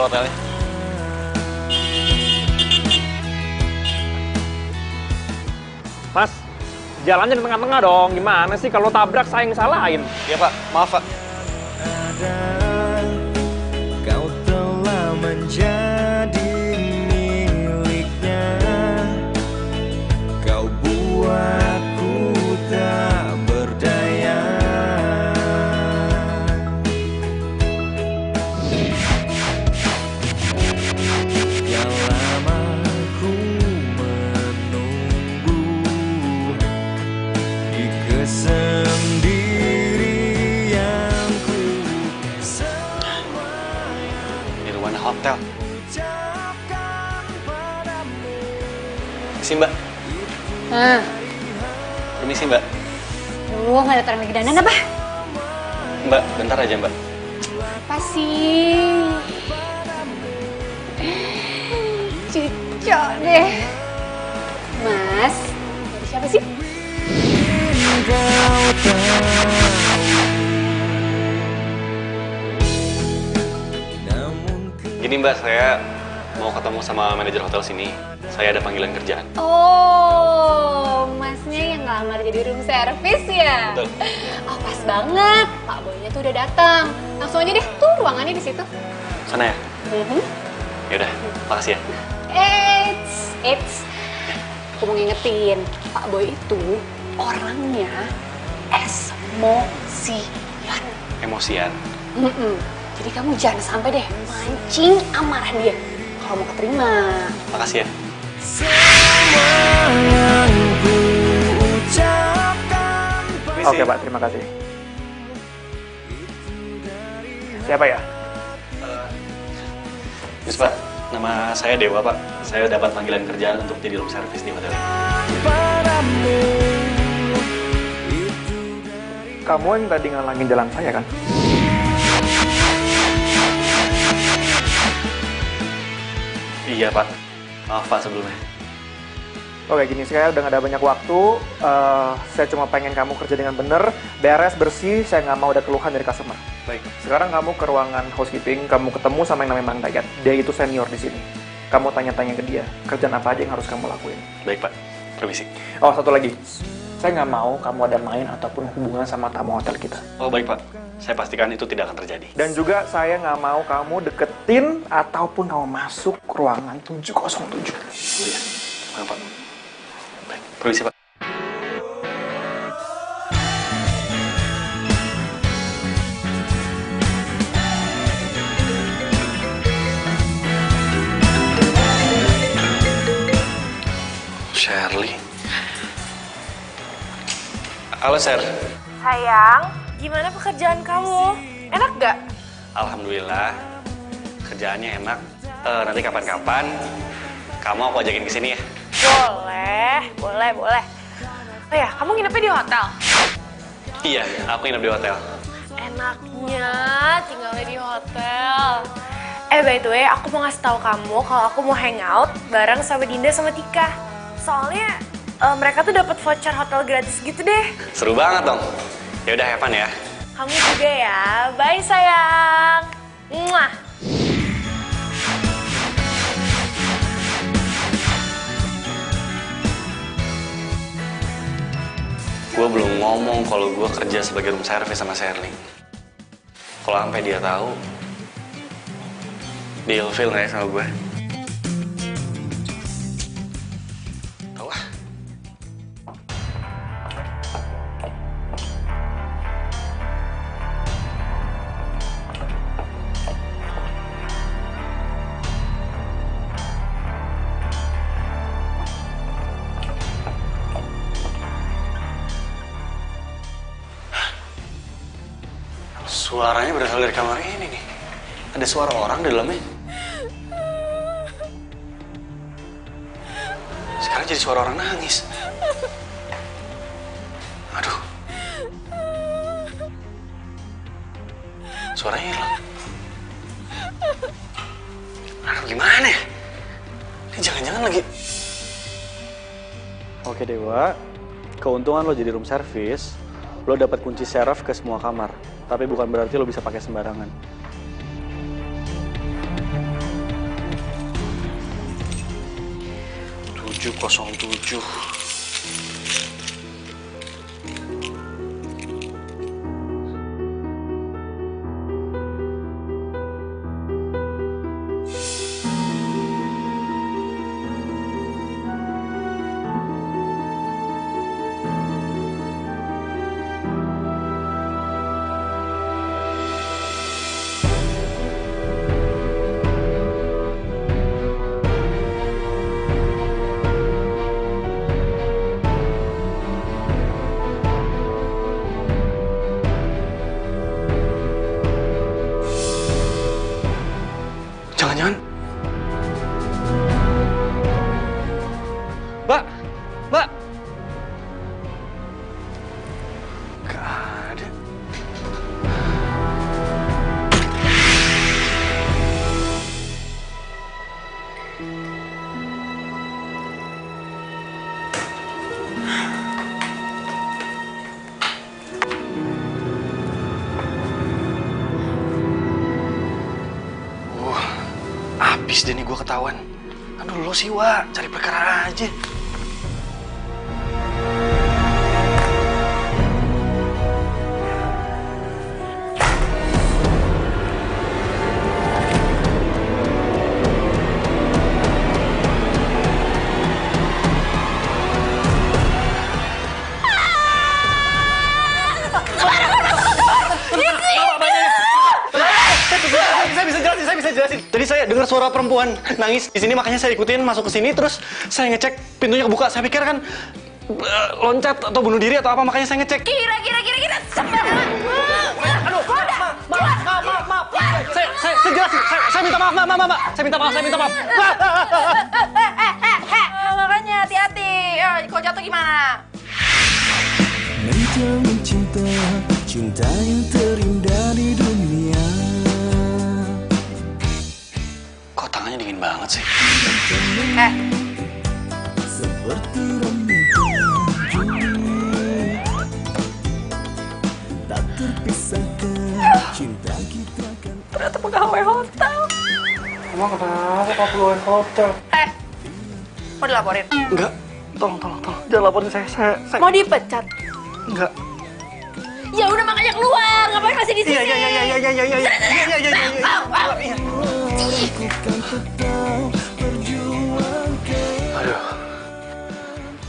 bel hotelnya. Mas, jalannya di tengah-tengah dong. Gimana sih kalau tabrak saya yang salahin? Iya Pak, maaf Pak. Kau telah menjadi miliknya. Kau buatku tak berdaya. Yang lama ku menunggu di kesendirianku. Di Ruana Hotel. Permisi Mbak. Permisi Mbak. Lu nggak ada lagi dandan apa? Mbak, bentar aja Mbak. Apa sih? Cocok deh. Mas, dari siapa sih? Gini Mbak, saya mau ketemu sama manajer hotel sini. Saya ada panggilan kerjaan. Oh, masnya yang ngelamar jadi room service ya? Betul. Oh, pas banget. Pak Boynya tuh udah datang. Langsung aja deh, tuh ruangannya di situ. Sana ya? Yaudah, makasih ya. Eits. Aku mau ngingetin, Pak Boy itu orangnya emosian. Emosian. Jadi kamu jangan sampai deh mancing amarah dia kalau mau keterima. Makasih ya. Oke Pak, terima kasih. Siapa ya? Yes Pak, nama saya Dewa Pak. Saya dapat panggilan kerjaan untuk jadi room service di hotel ini. Kamu yang tadi ngalangin jalan saya kan? Iya Pak, maaf Pak sebelumnya. Oke, gini, saya udah gak ada banyak waktu. Saya cuma pengen kamu kerja dengan bener, beres, bersih. Saya nggak mau ada keluhan dari customer. Baik. Sekarang kamu ke ruangan housekeeping, kamu ketemu sama yang namanya Mang Dayat. Dia itu senior di sini. Kamu tanya-tanya ke dia, kerjaan apa aja yang harus kamu lakuin. Baik Pak, permisi. Oh, satu lagi. Saya nggak mau kamu ada main ataupun hubungan sama tamu hotel kita. Oh baik Pak, saya pastikan itu tidak akan terjadi. Dan juga saya nggak mau kamu deketin ataupun kamu masuk ruangan 707. Oh iya, maaf Pak. Baik, permisi Pak. Shirley. Halo, Sher. Sayang, gimana pekerjaan kamu? Enak gak? Alhamdulillah, kerjaannya enak. Nanti kapan-kapan kamu aku ajakin ke sini ya. Boleh. Oh ya, kamu nginepnya di hotel? Iya, aku nginep di hotel. Enaknya tinggalnya di hotel. By the way, aku mau ngasih tahu kamu kalau aku mau hangout bareng sama Dinda sama Tika. Soalnya mereka tuh dapat voucher hotel gratis gitu deh. Seru banget dong. Ya udah, have fun ya. Kamu juga ya. Bye sayang. Muah. Gue belum ngomong kalau gue kerja sebagai room service sama Shirley. Kalau sampai dia tahu, dia ilfil nggak ya sama gue? Tahu ah. Suaranya berasal dari kamar ini nih. Ada suara orang di dalamnya. Sekarang jadi suara orang nangis. Aduh. Suaranya hilang. Aduh, gimana ya? Ini jangan-jangan lagi... Oke Dewa, keuntungan lo jadi room service, lo dapat kunci seraf ke semua kamar. Tapi bukan berarti lo bisa pakai sembarangan. 707. Jangan-jangan. Mbak, Mbak. Gak ada. Habis deh nih gue ketahuan. Aduh lo sih, Wak. Cari perkara aja. Saya bisa jelasin. Tadi saya dengar suara perempuan nangis di sini, makanya saya ikutin masuk ke sini, terus saya ngecek pintunya kebuka. Saya pikir kan loncat atau bunuh diri atau apa, makanya saya ngecek. Kira. Aduh, maaf. Saya jelasin. Saya minta maaf, Mbak. Saya minta maaf. Makanya hati-hati. Kalau jatuh gimana? Menjalin cinta, cinta yang terindah di dunia. Kok tangannya dingin banget sih? Seperti Romeo Juli, tak terpisahkan cinta kita kan. Ternyata pegawai hotel. Emang kenapa kau keluar hotel? Mau dilaporin? Enggak. Tolong. Jangan laporin saya. Mau dipecat? Enggak. Ya udah makanya keluar. Ngapain masih di sini? Iya. Aduh.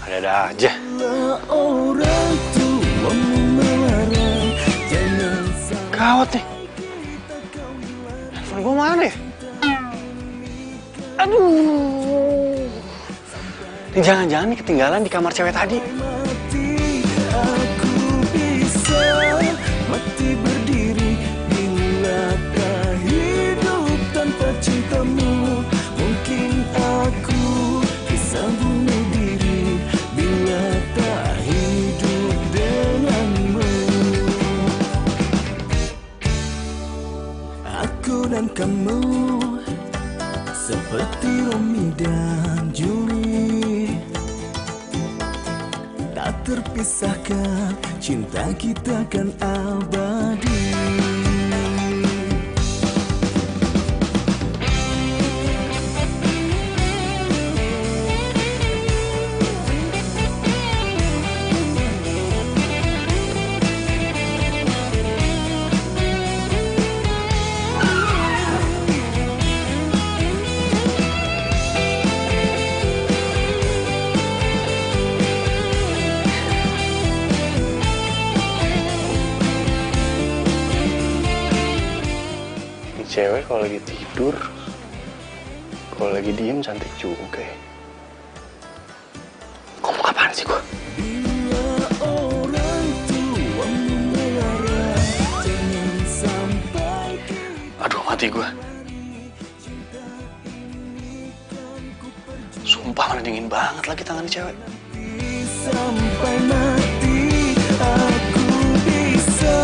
Ada aja. Orang tua melarang, jangan sampai. Gawat nih. Handphone gue mana ya? Aduh. Ini jangan-jangan nih ketinggalan di kamar cewek tadi. Aku bisa mati berdiri bila tak hidup tanpa cintamu. Mungkin aku bisa bunuh diri bila tak hidup denganmu. Aku dan kamu seperti Romeo dan Juli, tak terpisahkan, cinta kita kan abadi. Cewek kalau lagi tidur, kalau lagi diem cantik juga ya. Ngomong apaan sih gua? Bila orang tua melarang, jangan sampai Aduh, mati gua. Sumpah mana dingin banget lagi tangan cewek. sampai mati. Aku bisa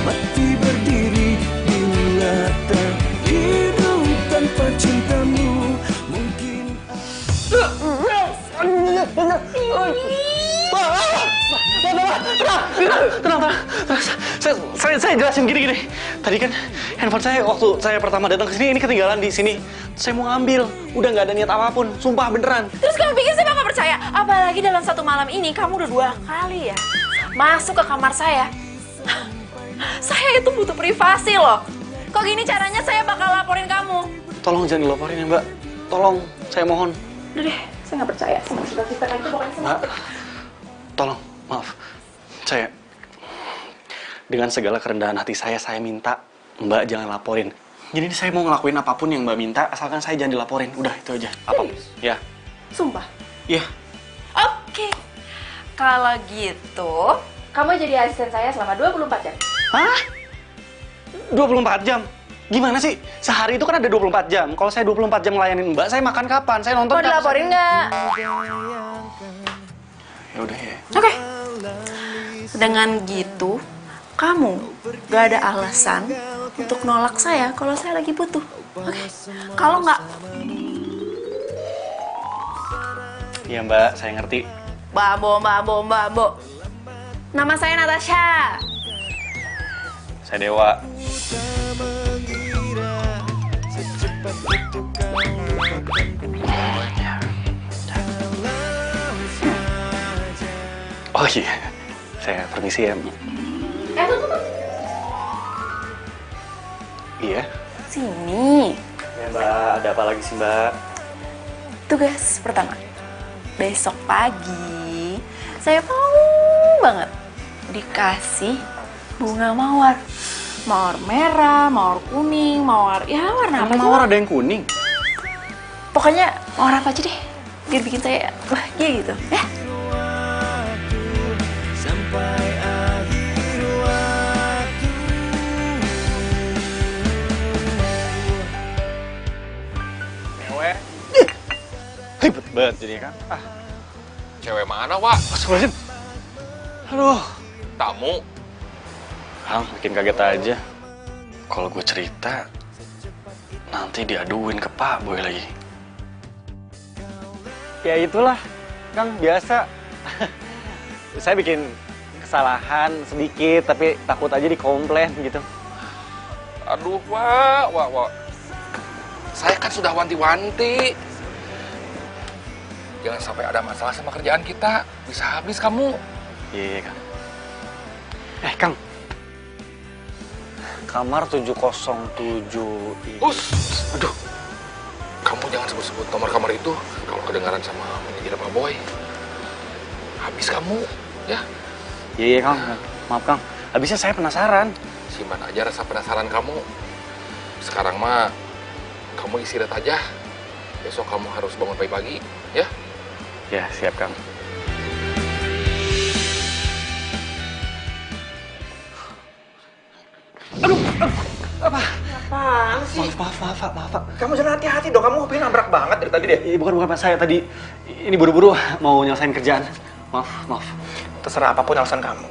mati berdiri bila tak hidup tanpa cintamu. Mungkin Tenang. Saya jelasin gini. Tadi kan handphone saya waktu saya pertama datang ke sini ini ketinggalan di sini. Saya mau ngambil, udah nggak ada niat apapun. Sumpah beneran. Terus kamu pikir saya bakal percaya. Apalagi dalam satu malam ini kamu udah 2 kali ya masuk ke kamar saya. Saya itu butuh privasi loh. Kok gini caranya saya bakal laporin kamu. Tolong jangan dilaporin ya Mbak. Tolong, saya mohon. Udah deh, saya nggak percaya sama cerita-cerita kayak itu pokoknya. Mbak, tolong, maaf. Saya, dengan segala kerendahan hati saya minta Mbak jangan laporin. Jadi saya mau ngelakuin apapun yang Mbak minta, asalkan saya jangan dilaporin. Udah, itu aja. Apa? Ya. Sumpah? Iya. Oke. Kalau gitu, kamu jadi asisten saya selama 24 jam. Hah? 24 jam? Gimana sih? Sehari itu kan ada 24 jam. Kalau saya 24 jam ngelayanin Mbak, saya makan kapan? Saya nonton Mau dilaporin nggak? Ya udah ya. Oke. Dengan gitu, kamu gak ada alasan untuk nolak saya kalau saya lagi butuh. Oke? Kalau nggak, Iya Mbak, saya ngerti. Mbak. Nama saya Natasha. Saya Dewa. Oh iya, saya permisi ya. Tunggu. Iya. Sini. Ya Mbak, ada apa lagi sih Mbak? Tugas pertama. Besok pagi, saya mau banget dikasih bunga mawar. Mawar merah, mawar kuning, mawar... Ya, warna apa aja. Mawar ada yang kuning. Pokoknya mawar apa aja deh. Biar bikin saya bahagia gitu. Ya? Sampai akhir waktu. Cewek. Ribet banget jadi kan. Cewek mana, Wak? Astagfirullahaladzim. Aduh. Tamu? Kang, bikin kaget aja. Kalau gue cerita, nanti diaduin ke Pak Boy lagi. Ya itulah, Kang, biasa. Saya bikin kesalahan sedikit, tapi takut aja dikomplain gitu. Aduh, Wak. Saya kan sudah wanti-wanti. Jangan sampai ada masalah sama kerjaan kita. Bisa habis kamu. Iya, Kang. Kang. Kamar 707 ini. Aduh. Kamu jangan sebut-sebut nomor kamar itu. Kalau kedengaran sama manajer Pak Boy. Habis kamu, ya. Iya, Kang. Maaf, Kang. Habisnya saya penasaran. Simpan aja rasa penasaran kamu. Sekarang mah, kamu istirahat aja. Besok kamu harus bangun pagi-pagi, ya. Ya, siap, Kang. Apaan sih? Maaf, Pak. Kamu jangan hati-hati dong, kamu hobinya nabrak banget dari tadi deh. Bukan Pak. Saya tadi, ini buru-buru mau nyelesain kerjaan. Maaf. Terserah apapun alasan kamu.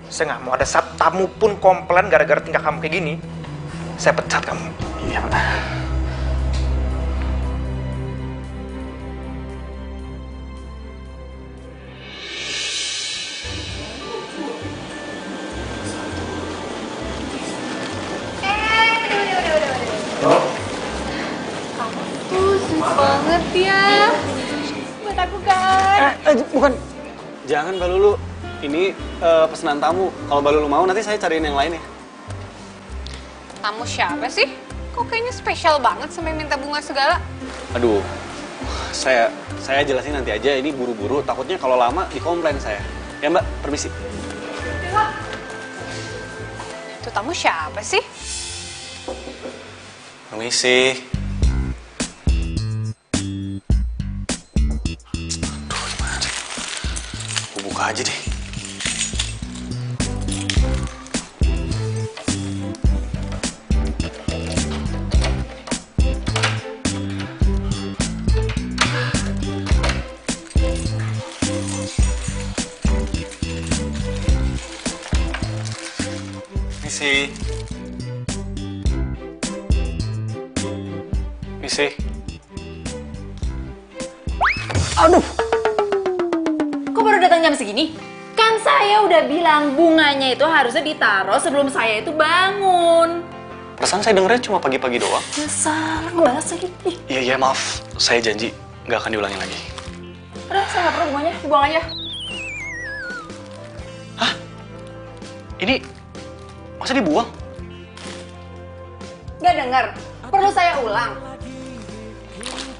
Saya nggak mau ada satu tamu pun komplain gara-gara tingkah kamu kayak gini. Saya pecat kamu. Iya, Pak. Banget ya. Buat aku kan. Bukan. Jangan, Mbak Lulu. Ini pesanan tamu. Kalau Mbak Lulu mau, nanti saya cariin yang lain ya. Tamu siapa sih? Kok kayaknya spesial banget sampai minta bunga segala? Aduh, saya jelasin nanti aja. Ini buru-buru. Takutnya kalau lama dikomplain saya. Ya Mbak, permisi. Itu tamu siapa sih? Permisi. Aduh, gimana sih? Gue buka aja deh. Misi. Aduh. Kok baru datang jam segini? Kan saya udah bilang bunganya itu harusnya ditaruh sebelum saya itu bangun. Perasaan saya dengernya cuma pagi-pagi doang. Ya salah, ngebalas lagi. Iya, maaf. Saya janji nggak akan diulangi lagi. Udah, saya nggak perlu bunganya, dibuang aja. Hah? Ini masa dibuang? Nggak dengar? Perlu saya ulang?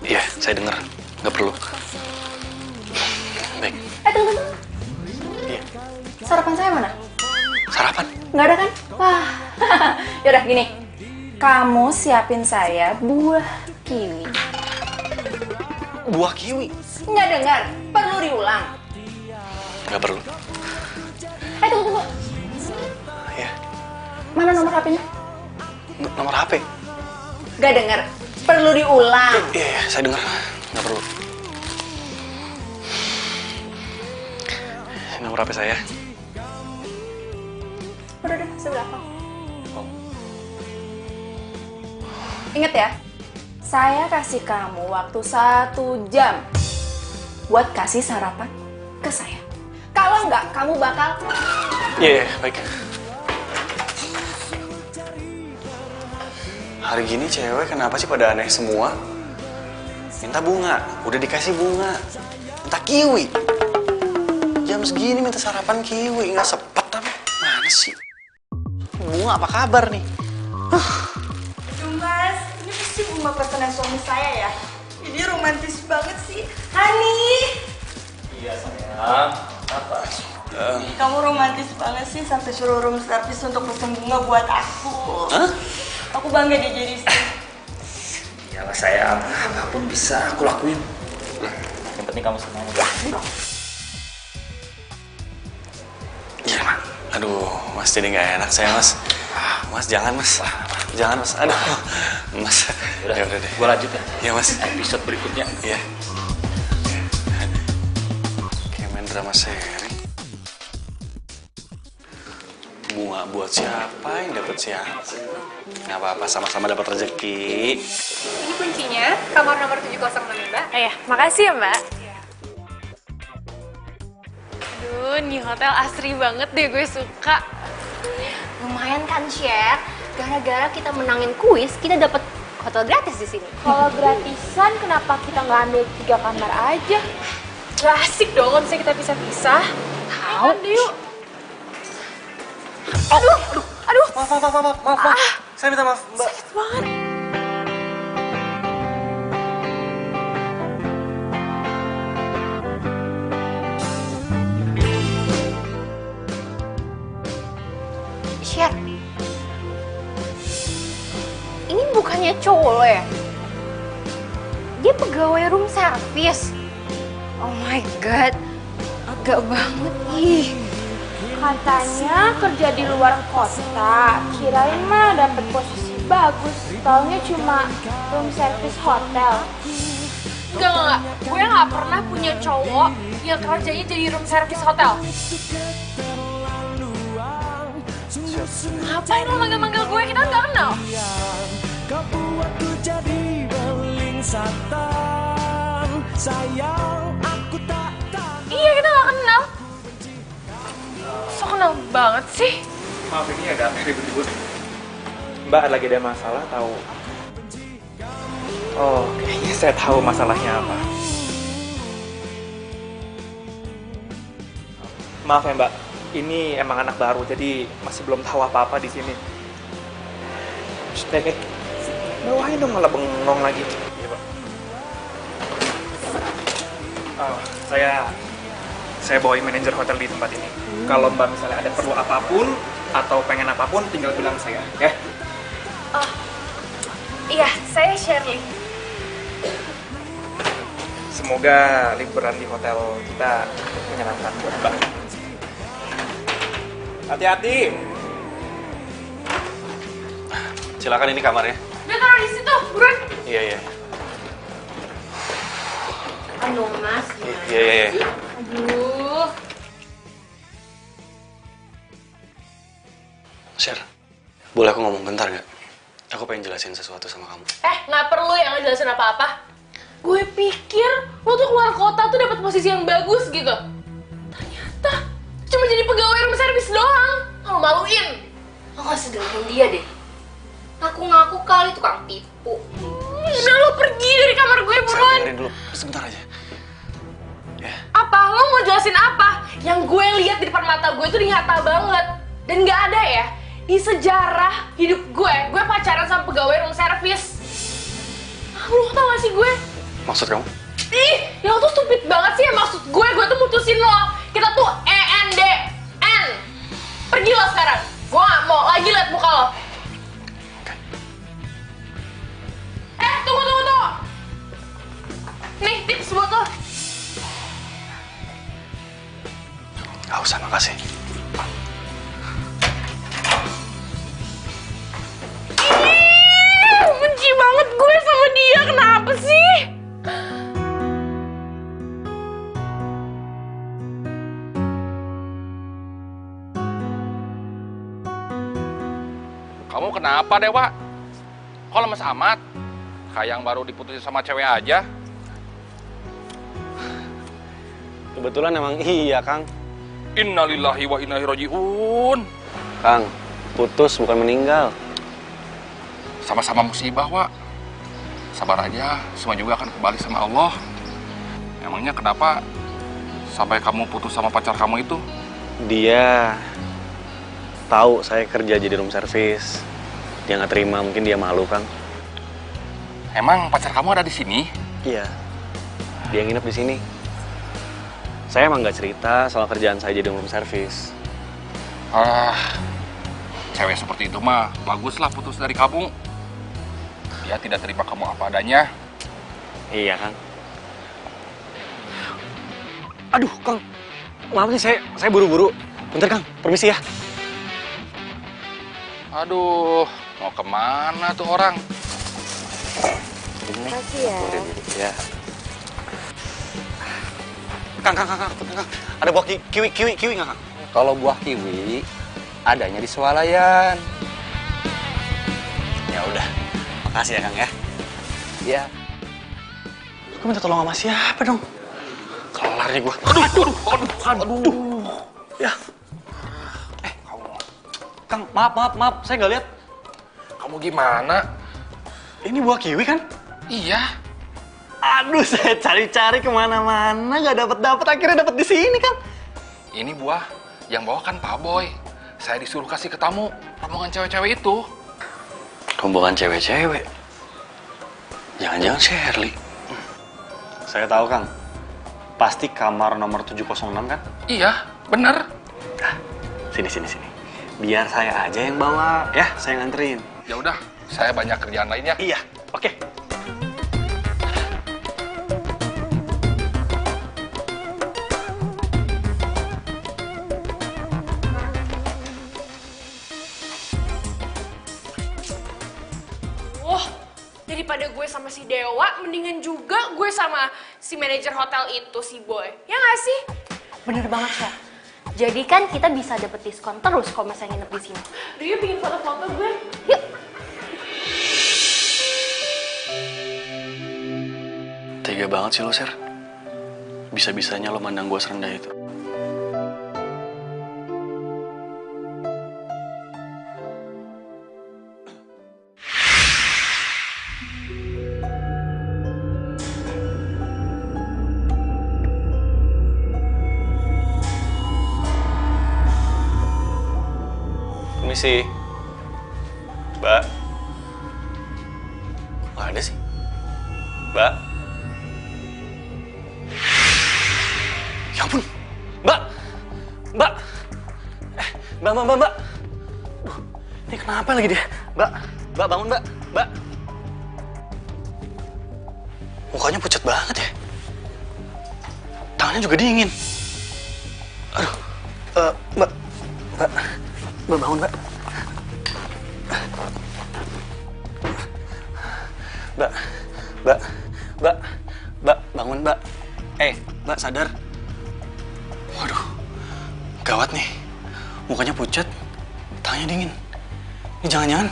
Iya, saya dengar. Nggak perlu. Baik. Tunggu. Iya. Sarapan saya mana? Sarapan? Nggak ada kan? Wah, yaudah gini. Kamu siapin saya buah kiwi. Buah kiwi? Nggak dengar? Perlu diulang? Nggak perlu. Tunggu. Iya. Mana nomor HP-nya? Nomor HP? Nggak dengar? Perlu diulang? Iya, saya dengar. Nggak perlu. Nomor HP saya. Udah, saya udah hafal. Ingat ya, saya kasih kamu waktu 1 jam buat kasih sarapan ke saya. Kalau nggak, kamu bakal... Iya, baik. Hari gini cewek kenapa sih pada aneh semua? Minta bunga, udah dikasih bunga. Minta kiwi. Jam segini minta sarapan kiwi, nggak sepet tapi. Mana sih? Bunga apa kabar nih? Mas, ini pasti bunga pesanan suami saya ya? Ini romantis banget sih. Hani! Iya sayang, apa? Kamu romantis banget sih sampai suruh room service untuk pesen bunga buat aku. Hah? Aku bangga deh jadi istri. Iyalah sayang, apapun bisa aku lakuin. Yang penting kamu senang ya. Iya, Mak. Aduh, Mas jadi nggak enak saya, Mas. Mas, jangan, Mas. Jangan, Mas. Aduh, Mas. Udah, Ya udah deh. Gua lanjut ya. Iya, Mas. Episode berikutnya. Iya. Kayak main drama seri. Bunga buat siapa yang dapat siapa? Nggak apa-apa, sama-sama dapat rezeki. Ini kuncinya, kamar nomor 706 Mbak. Iya, makasih ya Mbak. Aduh, nih hotel asri banget deh, gue suka. Lumayan kan, Cher? Gara-gara kita menangin kuis, kita dapat hotel gratis di sini. Kalau gratisan, kenapa kita nggak ambil 3 kamar aja? Gak asik dong kalau misalnya kita pisah-pisah. Tahu deh yuk. Aduh. Maaf. Saya minta maaf, Mbak. Banget. Cher, ini bukannya cowok lo ya? Dia pegawai room service. Oh my god, agak banget ih. Katanya kerja di luar kota, kirain mah dapet posisi bagus. Taunya cuma room service hotel. Enggak. Gue nggak pernah punya cowok yang kerjanya jadi room service hotel. Ngapain lo manggil-manggil gue? Kita nggak kenal. Kau buatku jadi beling satan. Sayang, aku tak tahu. Iya, kita nggak kenal. So kenal banget sih. Maaf, ini ada ribut-ribut. Mbak lagi ada masalah tahu? Oh, kayaknya saya tahu masalahnya apa. Maaf ya Mbak, ini emang anak baru, jadi masih belum tahu apa-apa di sini. Nek, bawain dong, malah bengong lagi. Iya Pak. Oh, saya bawain manajer hotel di tempat ini. Kalau Mbak misalnya ada perlu apapun atau pengen apapun, tinggal bilang saya, ya. Oh, iya, saya Shirley. Semoga liburan di hotel kita menyenangkan buat Mbak. Hati-hati. Silakan, ini kamarnya. Dia taruh di situ, buruan. Iya. Aduh mas, Iya. Aduh. Sher, boleh aku ngomong bentar nggak? Aku pengen jelasin sesuatu sama kamu. Nggak perlu ya ngejelasin apa-apa. Gue pikir lo tuh keluar kota tuh dapat posisi yang bagus gitu. Ternyata cuma jadi pegawai room service doang. Lo maluin. lo gak sedekin dia deh. Ngaku-ngaku kali tukang tipu. Udah lo pergi dari kamar gue buruan. Dengerin dulu, sebentar aja. mau jelasin apa? Yang gue lihat di depan mata gue itu nyata banget. Dan nggak ada ya di sejarah hidup gue pacaran sama pegawai room service. Lu tau gak sih gue? Maksud kamu? Ih, ya lo tuh stupid banget sih ya. Maksud gue tuh mutusin lo. Kita tuh ENDN. Pergi lo sekarang. Gue gak mau lagi liat muka lo. Tunggu. Nih, tips buat lo. Gak usah, makasih. Benci banget gue sama dia. Kenapa sih? Kamu kenapa, Dewa? Kok lemes amat? Kayak yang baru diputusin sama cewek aja. Kebetulan emang iya, Kang. Innalillahi wa inna ilaihi raji'un. Kang, putus bukan meninggal. Sama-sama musibah, Wak. Sabar aja, semua juga akan kembali sama Allah. Emangnya kenapa sampai kamu putus sama pacar kamu itu? Dia tahu saya kerja jadi room service. Dia nggak terima, mungkin dia malu, Kang. Emang pacar kamu ada di sini? Iya, dia nginep di sini. Saya emang nggak cerita soal kerjaan saya jadi room service. Cewek seperti itu mah baguslah putus dari kamu. Dia tidak terima kamu apa adanya. Iya, Kang. Aduh, Kang. Maaf nih, saya buru-buru. Bentar, Kang. Permisi ya. Aduh, mau kemana tuh orang? Terima kasih ya. Ya. Kang. Ada buah kiwi nggak, Kang? Kalau buah kiwi adanya di swalayan. Ya udah. Makasih ya, Kang ya. Ya. Gue minta tolong sama siapa dong? Kelar nih gue. Aduh. Ya. Kang, maaf. Saya nggak lihat. Kamu gimana? Ini buah kiwi kan? Iya. Aduh, saya cari-cari kemana-mana nggak dapet. Akhirnya dapet di sini, Kang. Ini buah yang bawa kan Pak Boy. Saya disuruh kasih ke tamu rombongan cewek-cewek itu. Rombongan cewek-cewek? Jangan-jangan Shirley. Saya tahu, Kang. Pasti kamar nomor 706 kan? Iya, bener. Nah, sini. Biar saya aja yang bawa, ya, saya nganterin. Ya udah, saya banyak kerjaan lainnya. Iya, oke. Daripada gue sama si Dewa, mendingan juga gue sama si manajer hotel itu, si Boy. Ya nggak sih? Bener banget, Chef. Jadi kan kita bisa dapet diskon terus kalau misalnya nginep di sini. Dia bikin foto-foto gue. Yuk. Tega banget sih lo, Ser. Bisa-bisanya lo mandang gue serendah itu. Permisi. Mbak. Nggak ada sih. Mbak. Ya ampun. Mbak. Mbak. Mbak. Duh, ini kenapa lagi dia? Mbak bangun, Mbak. Mbak. Mukanya pucat banget ya. Tangannya juga dingin. Aduh. Mbak bangun, Mbak. Mbak, bangun, Mbak. Mbak, sadar. Waduh, gawat nih. Mukanya pucat, tangannya dingin. Ini jangan-jangan.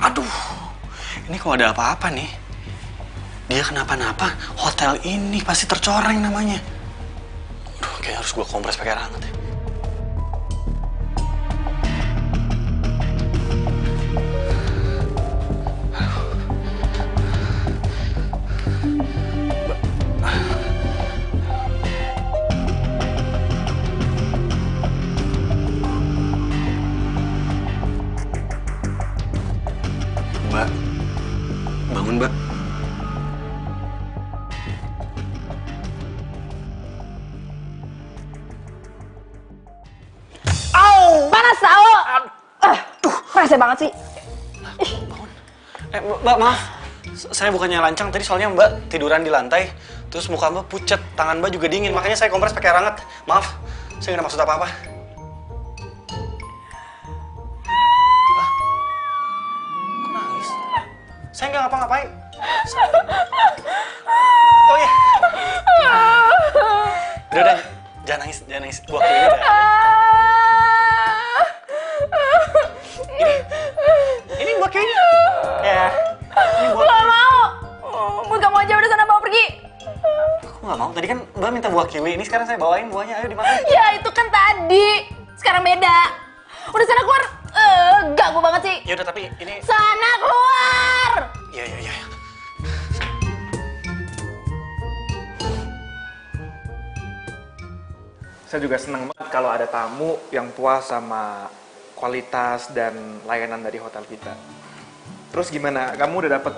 Aduh, ini kalau ada apa-apa nih. Dia kenapa-napa, hotel ini pasti tercoreng namanya. Aduh, kayaknya harus gue kompres pakai air hangat ya. panas tau. Rese banget sih. Mbak, maaf. Saya bukannya lancang tadi, soalnya Mbak tiduran di lantai. Terus muka Mbak pucet, tangan Mbak juga dingin. Makanya saya kompres pakai air hangat. Maaf, saya nggak ada maksud apa-apa. Hah? Kok nangis? Saya nggak ngapa-ngapain. Oh iya. Udah, jangan nangis. Buah kiwi udah. Ini buah kiwi. Ya. Ini buah Gak kiwi. mau. Bun, kamu aja udah sana bawa pergi. Aku nggak mau. Tadi kan Mbak minta buah kiwi. Ini sekarang saya bawain buahnya. Ayo dimakan. Ya itu kan tadi. Sekarang beda. Udah sana keluar. Ganggu banget sih. Ya udah, tapi ini. Sana keluar. Iya. Saya juga senang banget kalau ada tamu yang puas sama kualitas dan layanan dari hotel kita. Terus gimana? Kamu udah dapet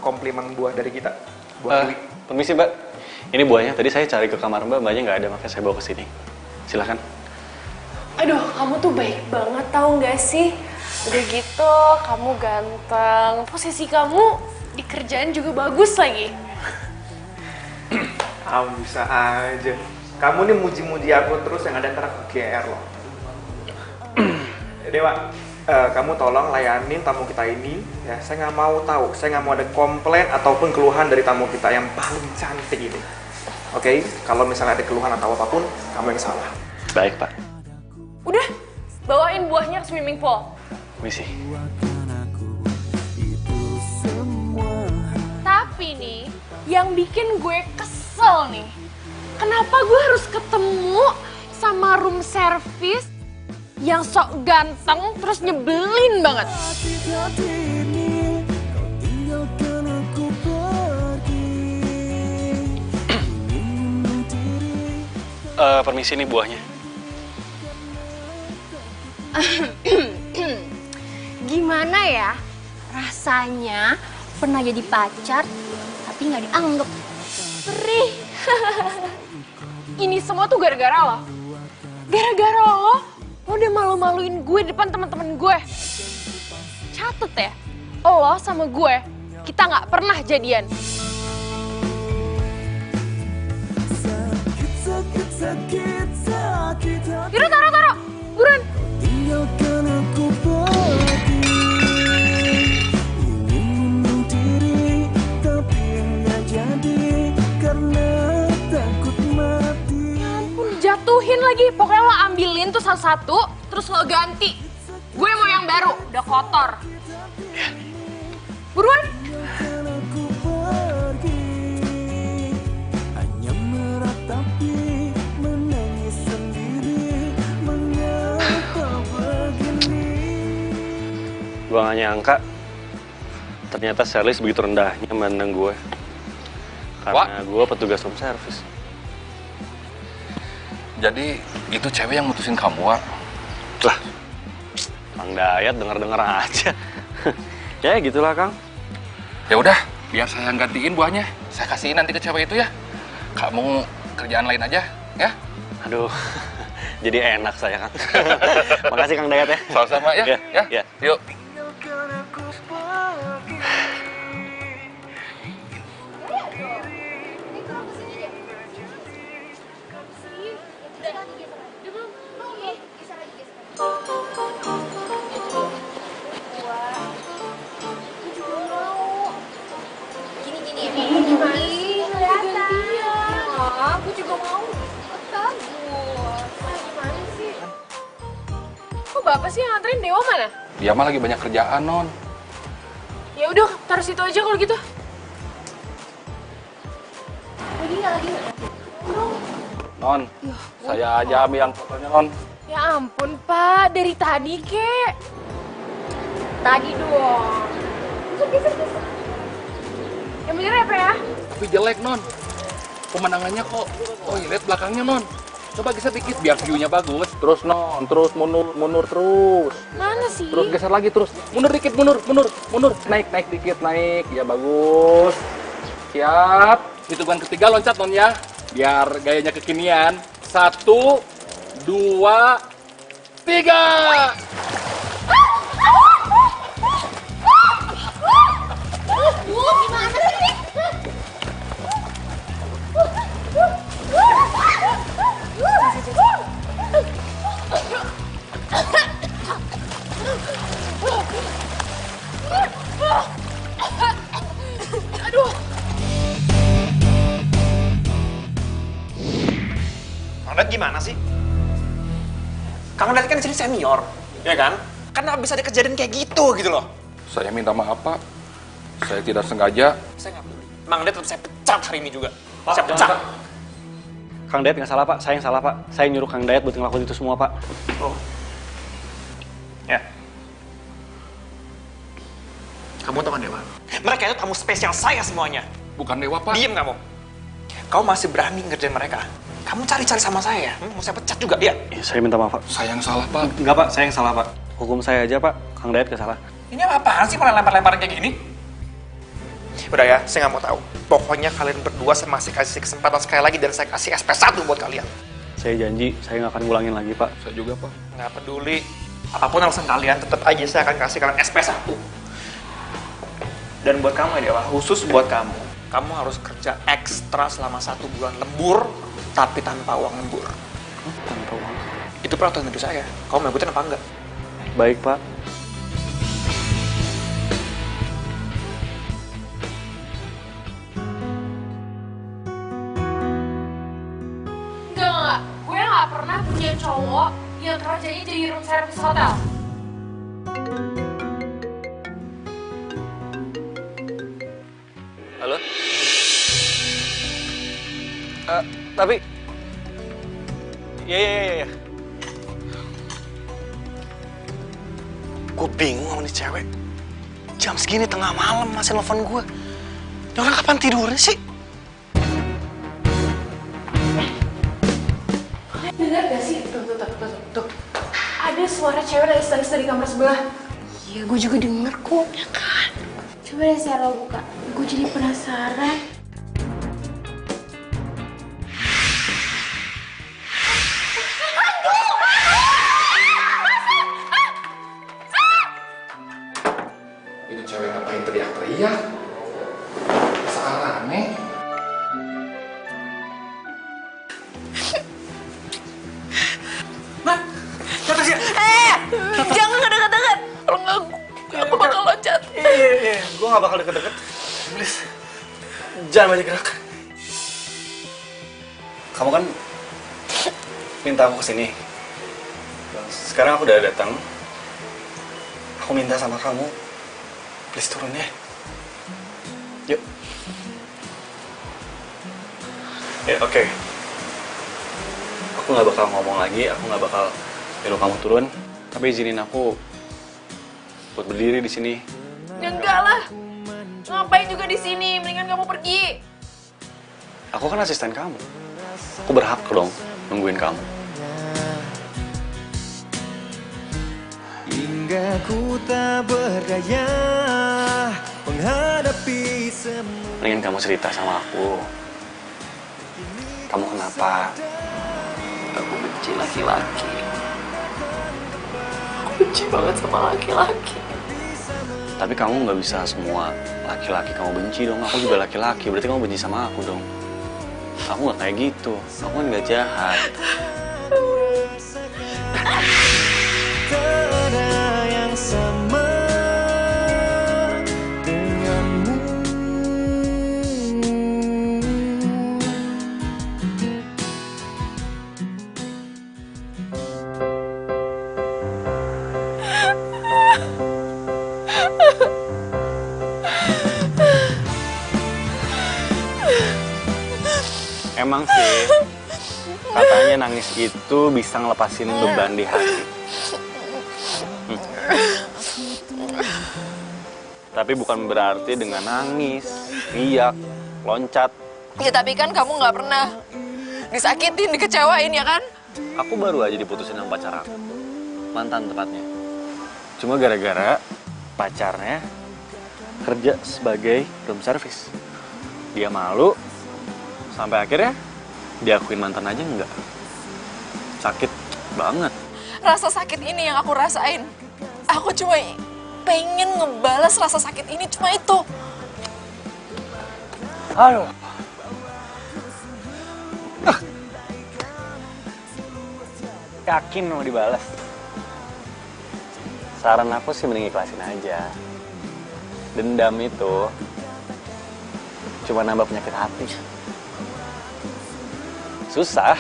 komplimen buah dari kita? Buah kiwi. Permisi Mbak. Ini buahnya. Tadi saya cari ke kamar Mbak, Mbaknya nggak ada, makanya saya bawa ke sini. Silakan. Aduh, kamu tuh baik banget tau gak sih? Udah gitu, kamu ganteng. Posisi kamu di kerjaan juga bagus lagi. Kamu bisa aja. Kamu nih muji-muji aku terus, yang ada ntar aku GR loh. Dewa, kamu tolong layanin tamu kita ini. Ya, saya nggak mau tahu. Saya nggak mau ada komplain ataupun keluhan dari tamu kita yang paling cantik ini. Oke? Kalau misalnya ada keluhan atau apapun, kamu yang salah. Baik Pak. Udah, bawain buahnya ke swimming pool. Permisi. Tapi nih, yang bikin gue kesel nih, kenapa gue harus ketemu sama room service yang sok ganteng terus nyebelin banget? Permisi nih buahnya. Gimana ya rasanya pernah jadi pacar tapi nggak dianggap? Perih. Ini semua tuh gara-gara lo. Gara-gara lo udah malu-maluin gue depan teman-teman gue. Catet ya, lo sama gue, kita nggak pernah jadian. Yaudah taruh, buruan. Tinggalkan aku pergi, ingin bunuh diri tapi nggak jadi karena takut mati. Ya ampun, jatuhin lagi. Pokoknya lo ambilin tuh satu-satu, terus lo ganti. Gue mau yang baru, udah kotor. Buruan. Aku pergi, hanya meratapi, menangis sendiri, mengapa begini. Gua nggak nyangka ternyata Charlie begitu rendahnya memandang gue. Karena gue petugas room service. Jadi itu cewek yang mutusin kamu, Wak? Lah, Kang Dayat denger-denger aja. Ya gitulah Kang. Ya udah, biar saya yang gantiin buahnya. Saya kasihin nanti ke cewek itu ya. Kamu kerjaan lain aja, ya? Aduh, jadi enak saya Kang. Makasih Kang Dayat ya. Sama-sama ya, Ya. Yuk. Aku juga mau bagus. Gimana sih? Kok bapak sih yang nganterin Dewa mana? Dia mah lagi banyak kerjaan, Non. Ya udah, taruh situ aja kalau gitu. Non, saya aja ambil yang fotonya, Non. Ya ampun, Pak. Dari tadi, kek. Tadi dong. Geser. Yang bener ya, Pak ya? Tapi jelek, Non. Pemandangannya kok, lihat belakangnya, Non. Coba geser dikit biar view-nya bagus. Terus, Non. Terus mundur terus. Mana sih? Terus geser lagi terus. Mundur dikit, mundur. Naik dikit, naik. Ya bagus. Siap. Hitungan ketiga loncat, Non ya. Biar gayanya kekinian. 1, 2, Kang Dayat gimana sih? Kang Dayat kan di sini senior, ya kan? Kenapa bisa dikejadian kayak gitu loh? Saya minta maaf, Pak. Saya tidak sengaja. Saya nggak peduli. Mang Dayat tetap saya pecat hari ini juga. Saya pecat. Kang Dayat nggak salah Pak, saya yang salah Pak. Saya nyuruh Kang Dayat buat ngelakuin itu semua Pak. Oh. Ya. Kamu tahu kan Dewa? Mereka itu tamu spesial saya semuanya. Bukan Dewa, Pak. Diem kamu. Kamu masih berani ngerjain mereka? Kamu cari-cari sama saya, mau saya pecat juga, ya? Saya minta maaf Pak. Saya yang salah, Pak. Enggak Pak, saya yang salah Pak. Hukum saya aja Pak, Kang Dayat nggak salah. Ini apaan sih malah lempar-lemparan kayak gini? Udah ya, saya nggak mau tahu. Pokoknya kalian berdua saya masih kasih kesempatan sekali lagi dan saya kasih SP1 buat kalian. Saya janji, saya nggak akan ngulangin lagi Pak. Saya juga, Pak. Nggak peduli. Apapun alasan kalian, tetap aja saya akan kasih kalian SP1. Dan buat kamu ya Dewa, khusus buat kamu. Kamu harus kerja ekstra selama 1 bulan lembur, tapi tanpa uang lembur. Tanpa uang. Itu peraturan dari saya. Kamu mau ikutin apa enggak? Baik Pak. Enggak. Gue nggak pernah punya cowok yang kerjanya jadi room service hotel. Halo? Tapi... Iya. Gue bingung sama nih cewek. Jam segini tengah malam masih nelfon gue. Ini orang kapan tidurnya sih? Dengar gak sih? Tuh. Ada suara cewek nangis dari kamar sebelah. Iya, gue juga denger kok. Ya kan? Coba deh Sarah buka. Gue jadi penasaran. Itu cewek ngapain teriak-teriak? Salah aneh. Jangan deket-deket. Kalau nggak, aku bakal loncat. Iya. Gue gak bakal deket-deket. Please. Jangan banyak gerak. Kamu kan minta aku kesini. Sekarang aku udah datang. Aku minta sama kamu. Please turun ya. Yuk. Ya oke. Aku gak bakal ngomong lagi. Aku gak bakal nyuruh kamu turun. Tapi izinin aku buat berdiri di sini. Ya enggak lah. Ngapain juga di sini? Mendingan kamu pergi. Aku kan asisten kamu. Aku berhak dong nungguin kamu. Hingga ku tak berdaya menghadapi semua. Mendingan kamu cerita sama aku. Kamu kenapa? Aku benci laki-laki. Aku benci banget sama laki-laki. Tapi kamu nggak bisa semua laki-laki kamu benci dong. Aku juga laki-laki, berarti kamu benci sama aku dong. Aku nggak kayak gitu. Aku kan nggak jahat. Tiada yang sama denganmu. Emang sih, katanya nangis itu bisa ngelepasin beban di hati. Tapi bukan berarti dengan nangis, riak, loncat. Ya tapi kan kamu nggak pernah disakitin, dikecewain ya kan? Aku baru aja diputusin sama pacar aku. Mantan tepatnya. Cuma gara-gara pacarnya kerja sebagai room service. Dia malu, sampai akhirnya diakuin mantan aja enggak. Sakit banget. rasa sakit ini yang aku rasain. Aku cuma pengen ngebalas rasa sakit ini, cuma itu. Aduh. Yakin mau dibalas? Saran aku sih mending ikhlasin aja. Dendam itu cuma nambah penyakit hati. Susah,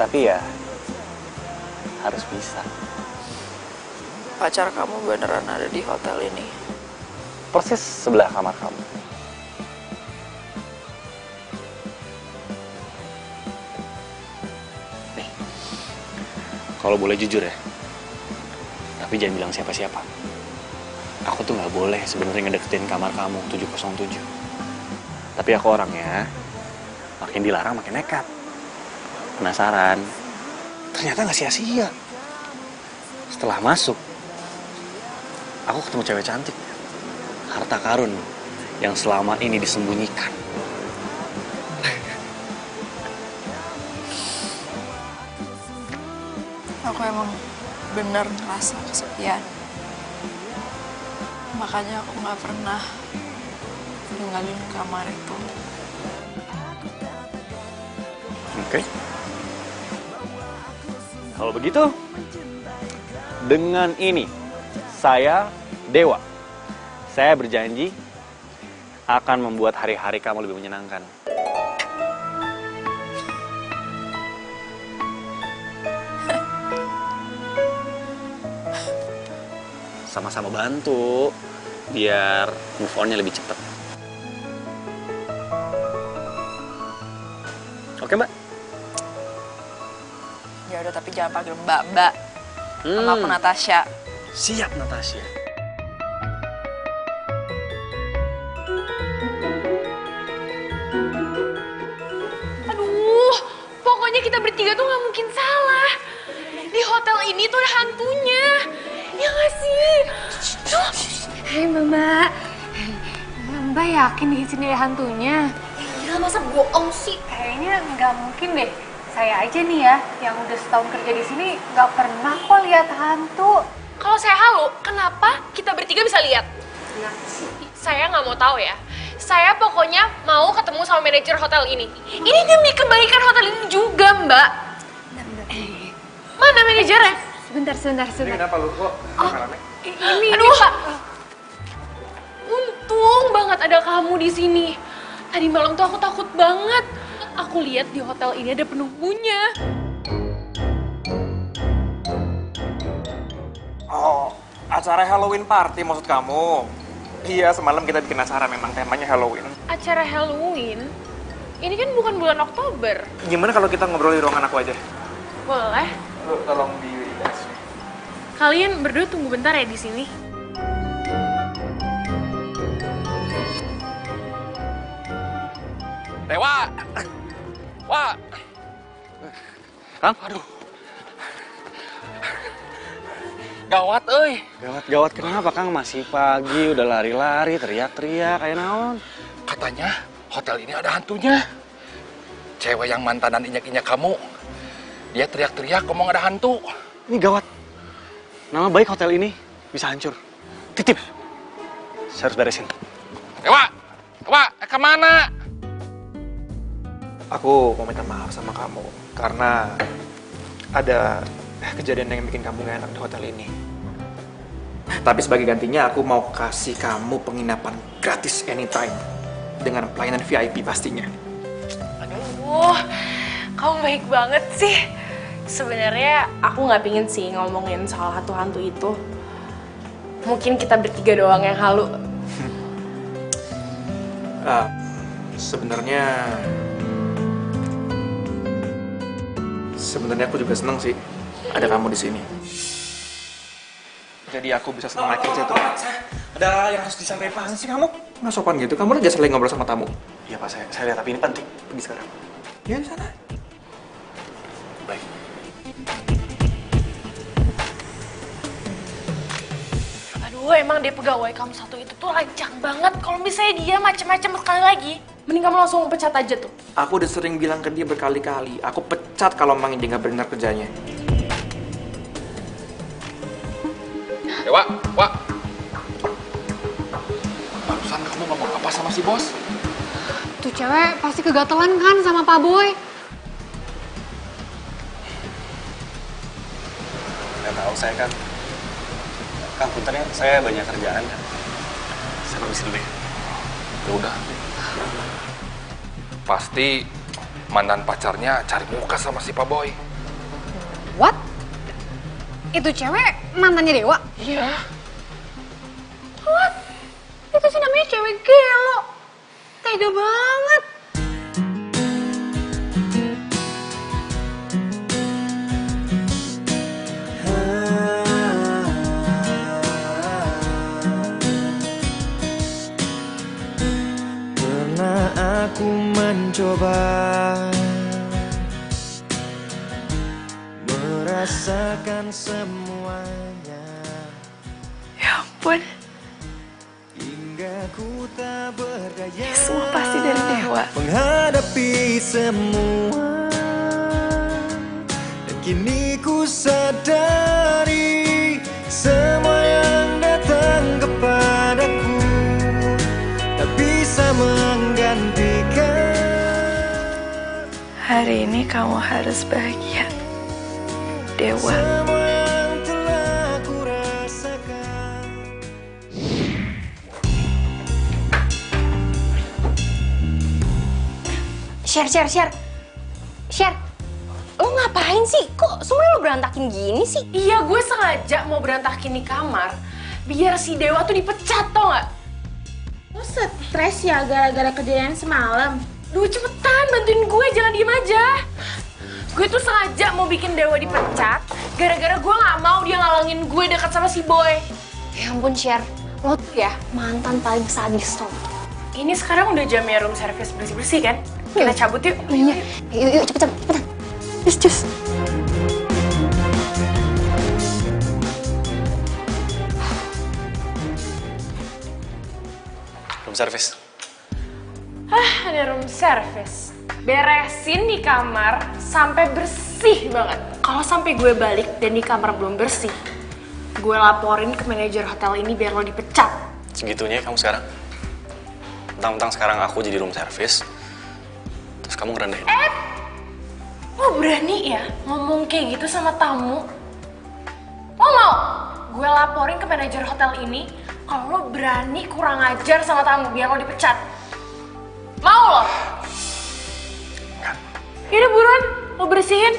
tapi ya harus bisa. Pacar kamu beneran ada di hotel ini? Persis sebelah kamar kamu. Nih, kalau boleh jujur ya, tapi jangan bilang siapa-siapa. Aku tuh nggak boleh sebenarnya ngedeketin kamar kamu 707. Tapi aku orangnya makin dilarang makin nekat. Penasaran, ternyata nggak sia-sia. Setelah masuk, aku ketemu cewek cantik. Harta karun yang selama ini disembunyikan. Aku emang bener ngerasa kesepian. Makanya aku gak pernah ninggalin kamar itu. Oke. Kalau begitu, dengan ini, saya, Dewa, saya berjanji akan membuat hari-hari kamu lebih menyenangkan. Sama-sama bantu, biar move on-nya lebih cepat. Oke, Mbak? Ya udah, tapi jangan panggil Mbak. Nama aku Natasha. Siap, Natasha. Aduh, pokoknya kita bertiga tuh nggak mungkin salah. Di hotel ini tuh ada hantunya. Ya nggak sih? Hei Mbak, Mbak yakin di sini ada hantunya? Ya masa bohong sih? Kayaknya nggak mungkin deh. Saya aja nih ya, yang udah setahun kerja di sini nggak pernah kok lihat hantu. Kalau saya halu, kenapa kita bertiga bisa lihat? Saya nggak mau tahu ya. Saya pokoknya mau ketemu sama manajer hotel ini. Ini demi kebaikan hotel ini juga, Mbak. Mana manajernya? Sebentar. Ini kenapa lu kok rame? Ini Aduh, Pak. Untung banget ada kamu di sini. Tadi malam tuh aku takut banget. Aku lihat di hotel ini ada penunggunya. Oh, acara Halloween party maksud kamu? Iya, semalam kita bikin acara, memang temanya Halloween. Acara Halloween? Ini kan bukan bulan Oktober. Gimana kalau kita ngobrol di ruangan aku aja? Boleh. Lu tolong di desk. Kalian berdua tunggu bentar ya di sini. Dewa! Wah! Kang, aduh. Gawat, euy. Gawat kenapa, Kang? Masih pagi, udah lari-lari, teriak-teriak, kayak naon. Katanya hotel ini ada hantunya. Cewek yang mantanan injak-injak kamu, dia teriak-teriak ngomong ada hantu. Ini gawat. Nama baik hotel ini bisa hancur. Titip. Saya harus beresin. Dewa! Kemana? Aku mau minta maaf sama kamu karena ada kejadian yang bikin kamu gak enak di hotel ini. Tapi sebagai gantinya aku mau kasih kamu penginapan gratis anytime dengan pelayanan VIP pastinya. Aduh, kamu baik banget sih. Sebenarnya aku nggak pingin sih ngomongin soal hantu-hantu itu. Mungkin kita bertiga doang yang halu. Sebenarnya aku juga seneng sih ada kamu di sini. Jadi aku bisa seneng lagi aja tuh. Ada yang harus disampaikan sih kamu? Nggak sopan gitu. Kamu lagi sering ngobrol sama tamu. Iya, Pak, saya lihat, tapi ini penting. Pergi sekarang. Ya di sana. Baik. Aduh, emang dia pegawai kamu satu itu tuh lancang banget. Kalau misalnya dia macam-macam sekali lagi, mending kamu langsung pecat aja tuh. Aku udah sering bilang ke dia berkali-kali. Aku pecat kalau emang dia nggak benar kerjanya. Dewa, Wak. Barusan kamu ngomong apa sama si bos? Tuh cewek pasti kegatelan kan sama Pak Boy. Nggak tahu, saya kan. Kang, punten ya, saya banyak kerjaan kan. Saya permisi dulu ya. Ya udah. Pasti mantan pacarnya cari muka sama si Pak Boy. What? Itu cewek mantannya Dewa? Iya. What? Itu sih namanya cewek gelo. Tega banget. Pernah aku mencoba merasakan semuanya. Ya ampun, Hingga ku tak berdaya semua pasti dari Dewa. menghadapi semua. Dan kini ku sadari semua yang datang kepadaku tak bisa menggantikan Hari ini kamu harus bahagia, Dewa. semua yang telah ku rasakan. Share. Lo ngapain sih? Kok semuanya lo berantakin gini sih? Iya, gue sengaja mau berantakin di kamar biar si Dewa tuh dipecat, tau gak? Lo stres ya gara-gara kejadian semalam? Duh, cepetan bantuin gue, jangan diem aja. Gue tuh sengaja mau bikin Dewa dipecat gara-gara gue gak mau dia ngalangin gue dekat sama si Boy. Ya ampun, Share. Lo tuh ya mantan paling sadis tuh. Ini sekarang udah jamnya room service bersih-bersih kan? Kita cabut yuk. Iya. Yuk, cepetan. Cus. Room service. Ada room service. Beresin di kamar sampai bersih banget. Kalau sampai gue balik dan di kamar belum bersih, gue laporin ke manajer hotel ini biar lo dipecat. Segitunya kamu sekarang? Mentang-mentang sekarang aku jadi room service, terus kamu ngerendahin. Lo berani ya ngomong kayak gitu sama tamu? Lo mau gue laporin ke manajer hotel ini kalau lo berani kurang ajar sama tamu biar lo dipecat? Mau lo? Enggak. Yaudah buruan, lo bersihin.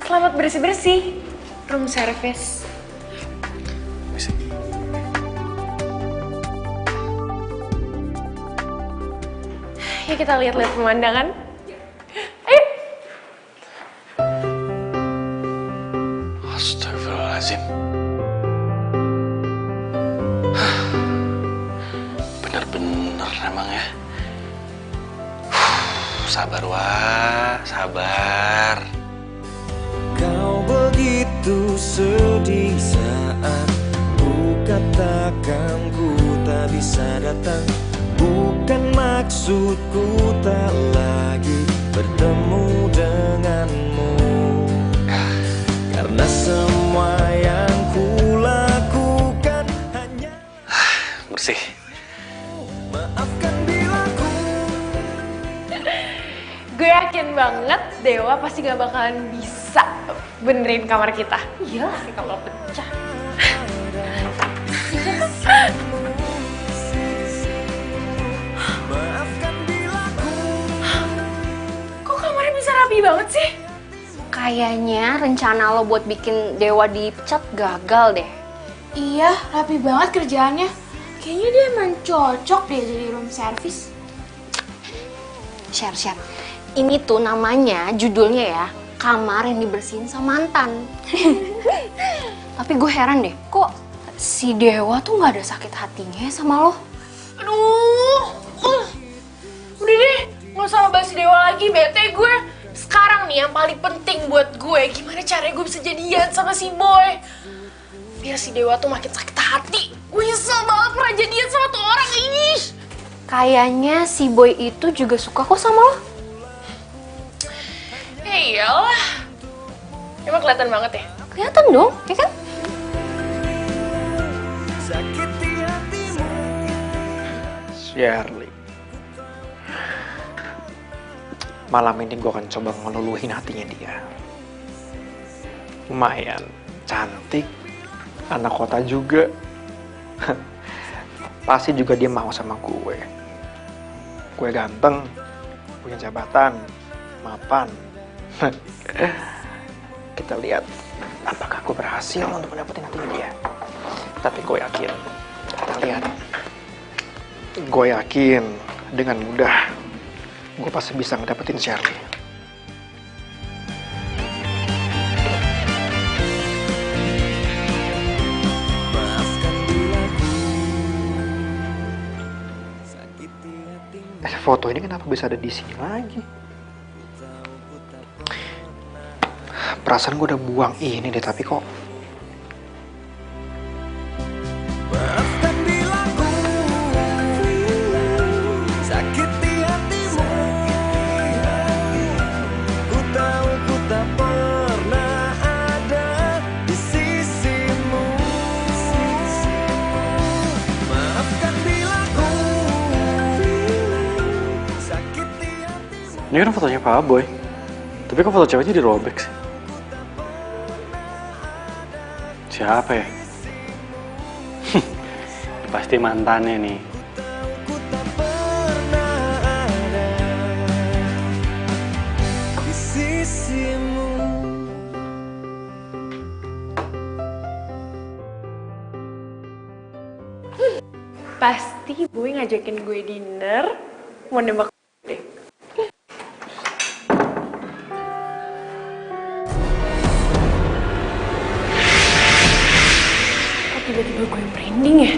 Selamat bersih-bersih, room service. Bisa. Ya kita lihat-lihat pemandangan. Ayo. Astagfirullahaladzim. Bener-bener emang ya. Sabar, Wak. Sabar. Kau begitu sedih saat ku katakan ku tak bisa datang. Bukan maksudku tak lagi bertemu denganmu, karena semua yang ku lakukan hanya Bersih. maafkan bila ku. Gue yakin banget Dewa pasti gak bakalan bisa benerin kamar kita. Iyalah kalau pecah. Kok kamarnya bisa rapi banget sih? Kayaknya rencana lo buat bikin Dewa dipecat gagal deh. Iya, rapi banget kerjaannya. Kayaknya dia emang cocok deh jadi room service. Share. Ini tuh namanya, judulnya ya, kamar yang dibersihin sama mantan. Tapi gue heran deh, kok si Dewa tuh gak ada sakit hatinya ya sama lo? Aduh, udah deh, gak usah bahas Dewa lagi, bete gue. Sekarang nih yang paling penting buat gue, gimana caranya gue bisa jadian sama si Boy. Biar si Dewa tuh makin sakit hati. Gue nyesel banget pernah jadian sama tuh orang, ih. Kayaknya si Boy itu juga suka kok sama lo. Ya iyalah. Emang kelihatan banget ya? Kelihatan dong, ya kan? Shirley. Malam ini gue akan coba ngeluluhin hatinya dia. Lumayan cantik, anak kota juga. Pasti juga dia mau sama gue. Gue ganteng, punya jabatan, mapan. Kita lihat apakah gue berhasil untuk mendapatin hatinya dia. Tapi gue yakin, kita lihat. Gue yakin dengan mudah gue pasti bisa ngedapetin Shirley. Foto ini kenapa bisa ada di sini lagi? Perasaan gue udah buang ini deh, tapi kok ini kan fotonya Pak Boy. Tapi kok foto ceweknya dirobek sih? Siapa ya? Pasti mantannya nih. Pasti Boy ngajakin gue dinner, mau nembak deh. Kok tiba-tiba gue branding ya?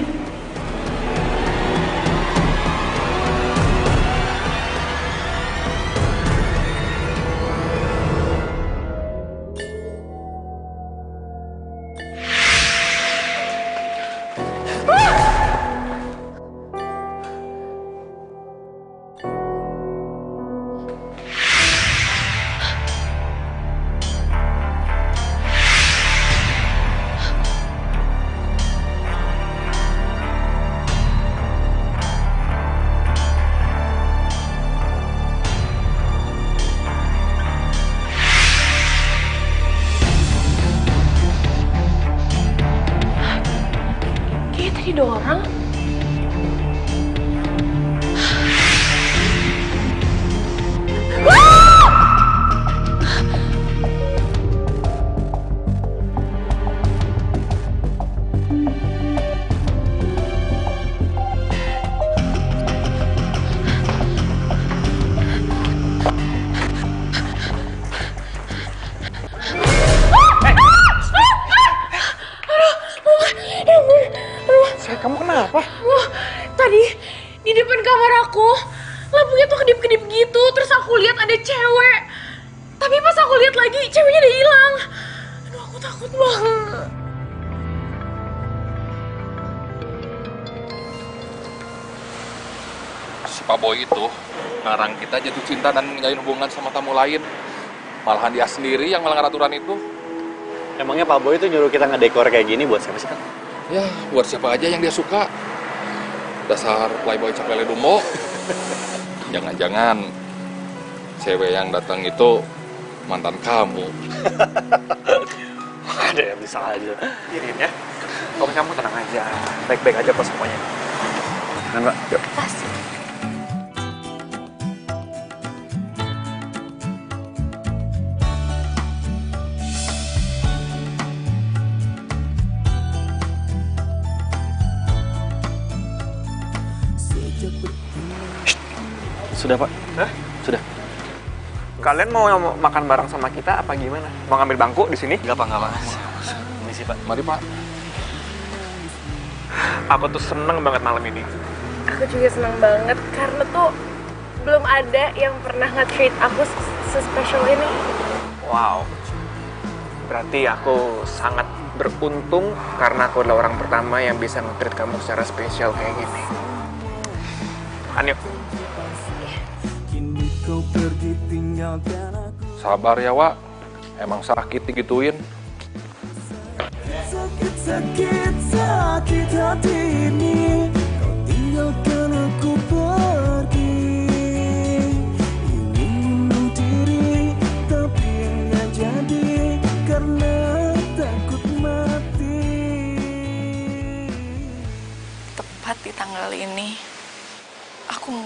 Ada orang. Kamu kenapa? Tadi di depan kamar aku lampunya tuh kedip-kedip gitu, terus aku lihat ada cewek. Tapi pas aku lihat lagi ceweknya udah hilang. Aduh, aku takut banget. Si Pak Boy itu ngarang kita jatuh cinta dan menjalin hubungan sama tamu lain. Malahan dia sendiri yang melanggar aturan itu. Emangnya Pak Boy itu nyuruh kita ngedekor kayak gini buat siapa sih, Kang? Ya, buat siapa aja yang dia suka. Dasar playboy cap lele dumbo. Jangan-jangan cewek yang datang itu mantan kamu. Ada yang bisa aja. Irin ya, pokoknya kamu tenang aja, baik-baik aja kok semuanya. Kan, Pak? Yuk. Pasti. Sudah, Pak. Hah? Sudah. Kalian mau makan bareng sama kita apa gimana? Mau ngambil bangku di sini? Enggak, Pak, enggak, Pak. Misi, Pak. Mari, Pak. Aku tuh seneng banget malam ini. Aku juga senang banget karena tuh belum ada yang pernah nge-treat aku se-special ini. Wow. Berarti aku sangat beruntung karena aku adalah orang pertama yang bisa nge-treat kamu secara spesial kayak gini. Makan yuk. Sabar ya, Wak. Emang sakit digituin. Sakit hati ini, kau tinggalkan aku.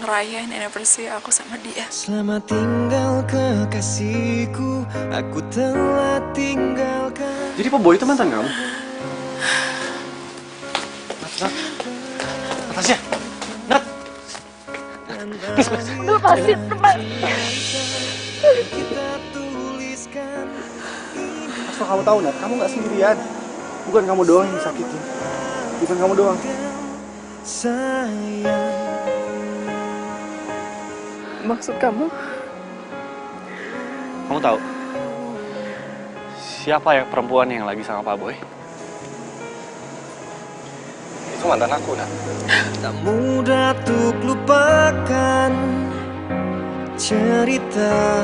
ngerayain anniversary aku sama dia. Selamat tinggal kekasihku, aku telah tinggalkan. Jadi Pak Boy itu mantan kamu? Atasnya, Nat. Lepasin, teman. Asal kamu tahu, Nat, kamu nggak sendirian. Bukan kamu doang yang disakitin. Bukan kamu doang. Sayang. Maksud kamu? Kamu tahu siapa yang perempuan yang lagi sama Pak Boy? Itu mantan aku, Nat. Tak mudah untuk lupakan cerita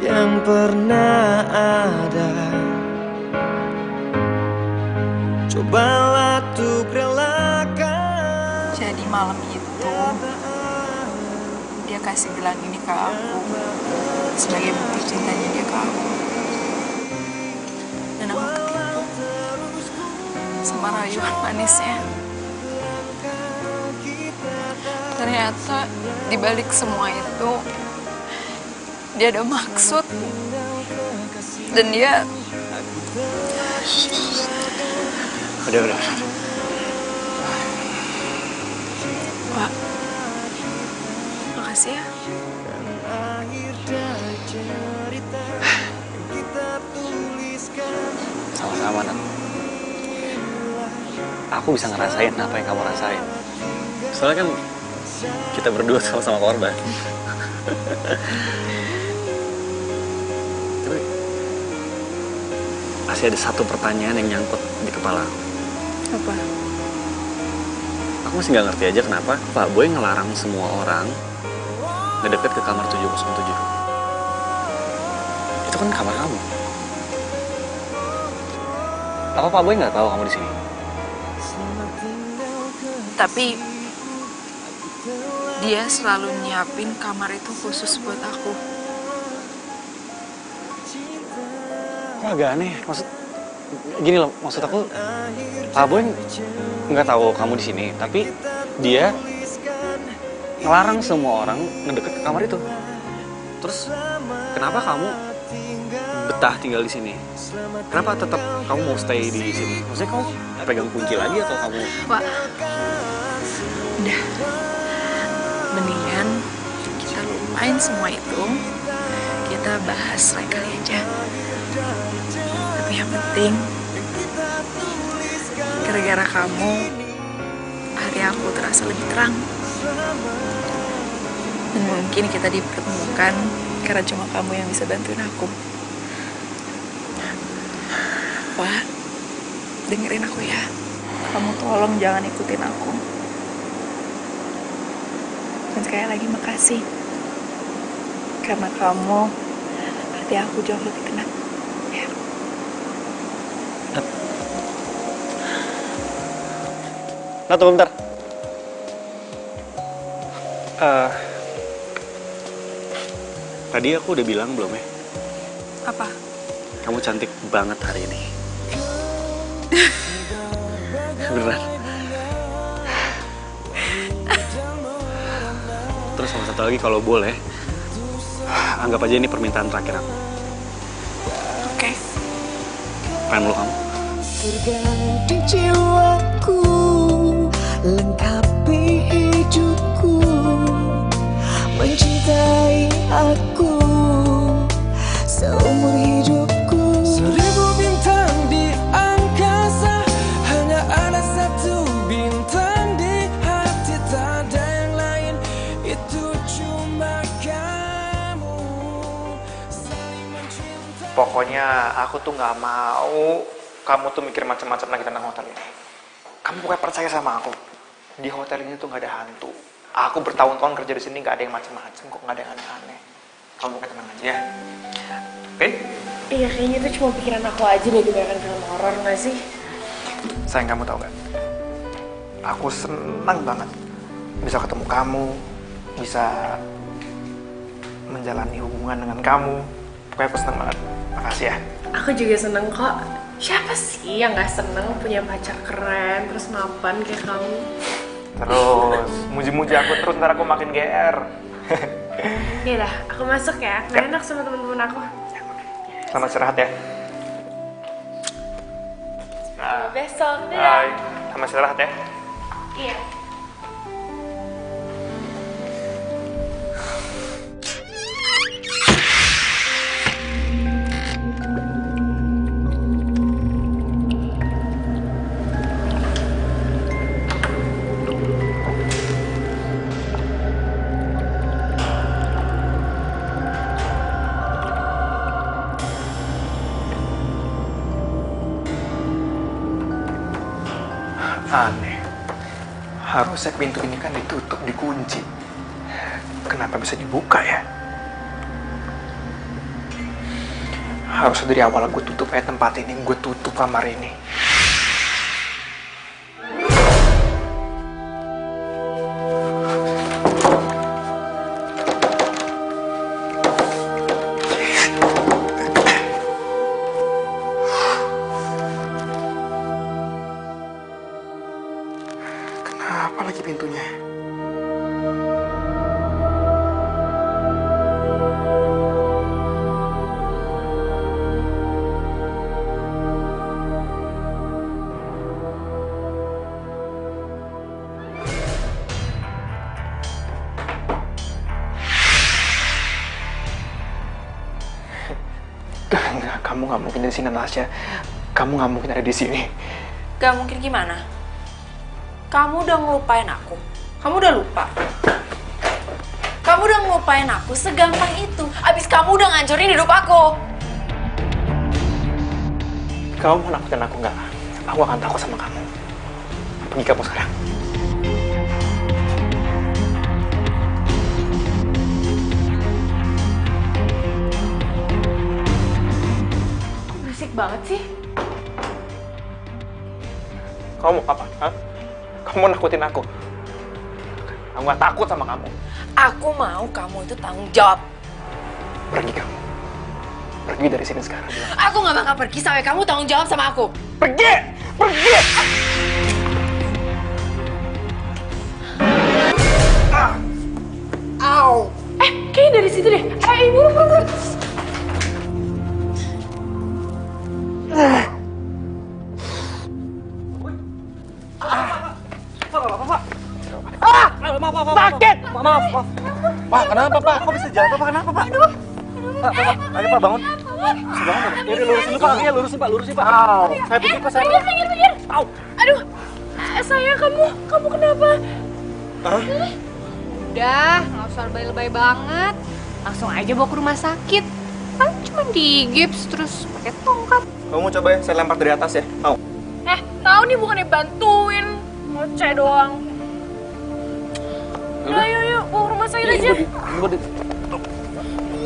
yang pernah ada. Cobalah untuk relakan. Jadi malam itu dia kasih gelang ini ke aku sebagai bukti cintanya dia ke aku. Dan aku ketipu sama rayuan manisnya. Ternyata dibalik semua itu dia ada maksud dan dia Udah. Pak, makasih ya. Sama-sama, Nat. Aku bisa ngerasain apa yang kamu rasain. Soalnya kan kita berdua sama-sama korban. Tapi masih ada satu pertanyaan yang nyangkut di kepala aku. Apa? Aku masih nggak ngerti aja kenapa Pak Boy ngelarang semua orang ngedeket ke kamar 707. Itu kan kamar kamu. Apa Pak Boy nggak tahu kamu di sini? Tapi dia selalu nyiapin kamar itu khusus buat aku. Kok agak aneh? Gini loh, maksud aku Pak Boy nggak tahu kamu di sini, tapi dia ngelarang semua orang ngedeket ke kamar itu. Terus kenapa kamu betah tinggal di sini? Kenapa tetap kamu mau stay di sini? Maksudnya kamu pegang kunci lagi atau kamu? Wah, udah. Mendingan kita lupain semua itu. Kita bahas lain kali aja. Tapi yang penting, gara-gara kamu, hari aku terasa lebih terang. Dan mungkin kita dipertemukan karena cuma kamu yang bisa bantuin aku. Wah, dengerin aku ya. Kamu tolong jangan ikutin aku. Dan sekali lagi makasih. Karena kamu, hati aku jauh lebih tenang. Ya. Nah, tunggu bentar. Tadi aku udah bilang belum ya? Apa? Kamu cantik banget hari ini. Beneran. Terus sama satu lagi kalau boleh, anggap aja ini permintaan terakhir aku. Oke. Pengen meluk kamu. Terganti jiwaku, lengkapi hidupku, mencintai aku seumur hidupku. 1000 bintang di angkasa, hanya ada satu bintang di hati, tak ada yang lain, itu cuma kamu. Saling mencintai. Pokoknya aku tuh nggak mau kamu tuh mikir macam-macam lagi tentang hotel ini. Kamu pokoknya percaya sama aku. Di hotel ini tuh nggak ada hantu. Aku bertahun-tahun kerja di sini nggak ada yang macam-macam kok, nggak ada yang aneh-aneh. Kamu pokoknya tenang aja ya. Oke? Iya, kayaknya itu cuma pikiran aku aja deh, kebanyakan film horor nggak sih? Sayang, kamu tahu nggak? Aku senang banget bisa ketemu kamu, bisa menjalani hubungan dengan kamu. Pokoknya aku senang banget. Makasih ya. Aku juga seneng kok. Siapa sih yang nggak seneng punya pacar keren terus mapan kayak kamu? Terus muji-muji aku terus, ntar aku makin GR. Yaudah, aku masuk ya. Nggak enak sama temen-temen aku. Selamat istirahat ya. Besok, dadah. Bye. Selamat istirahat ya. Iya. Aneh. Harusnya pintu ini kan ditutup, dikunci. Kenapa bisa dibuka ya? Harusnya dari awal gue tutup tempat ini, gue tutup kamar ini. Kenapa lagi pintunya? Enggak, kamu nggak mungkin di sini, Natasha. Kamu nggak mungkin ada di sini. Gak mungkin gimana? Kamu udah ngelupain aku. Kamu udah lupa. Kamu udah ngelupain aku segampang itu. Abis kamu udah ngancurin hidup aku. Kamu mau nakutin aku nggak? Aku akan takut sama kamu. Pergi kamu sekarang. Kok berisik banget sih? Kamu mau apa? Hah? Kamu mau nakutin aku? Aku nggak takut sama kamu. Aku mau kamu itu tanggung jawab. Pergi kamu. Pergi dari sini sekarang. Bilang. Aku gak bakal pergi sampai kamu tanggung jawab sama aku. Pergi! Pergi! Au! Kayaknya dari situ deh. Ibu, buru. Sakit! Maaf. Pak, kenapa Pak? Kok bisa jatuh Pak? Kenapa Pak? Aduh. Pak, ayo Pak bangun. Bisa bangun Pak. Ya lurusin dulu Pak, ya lurusin Pak. Saya pikir Pak, saya. Pinggir. Au. Aduh, sayang kamu kenapa? Udah, nggak usah lebay-lebay banget. Langsung aja bawa ke rumah sakit. Kan cuma digips terus pakai tongkat. Kamu mau coba ya? Saya lempar dari atas ya? Mau? Tahu nih bukannya bantuin, ngoceh doang. Udah, yuk, bawa ke rumah sakit aja.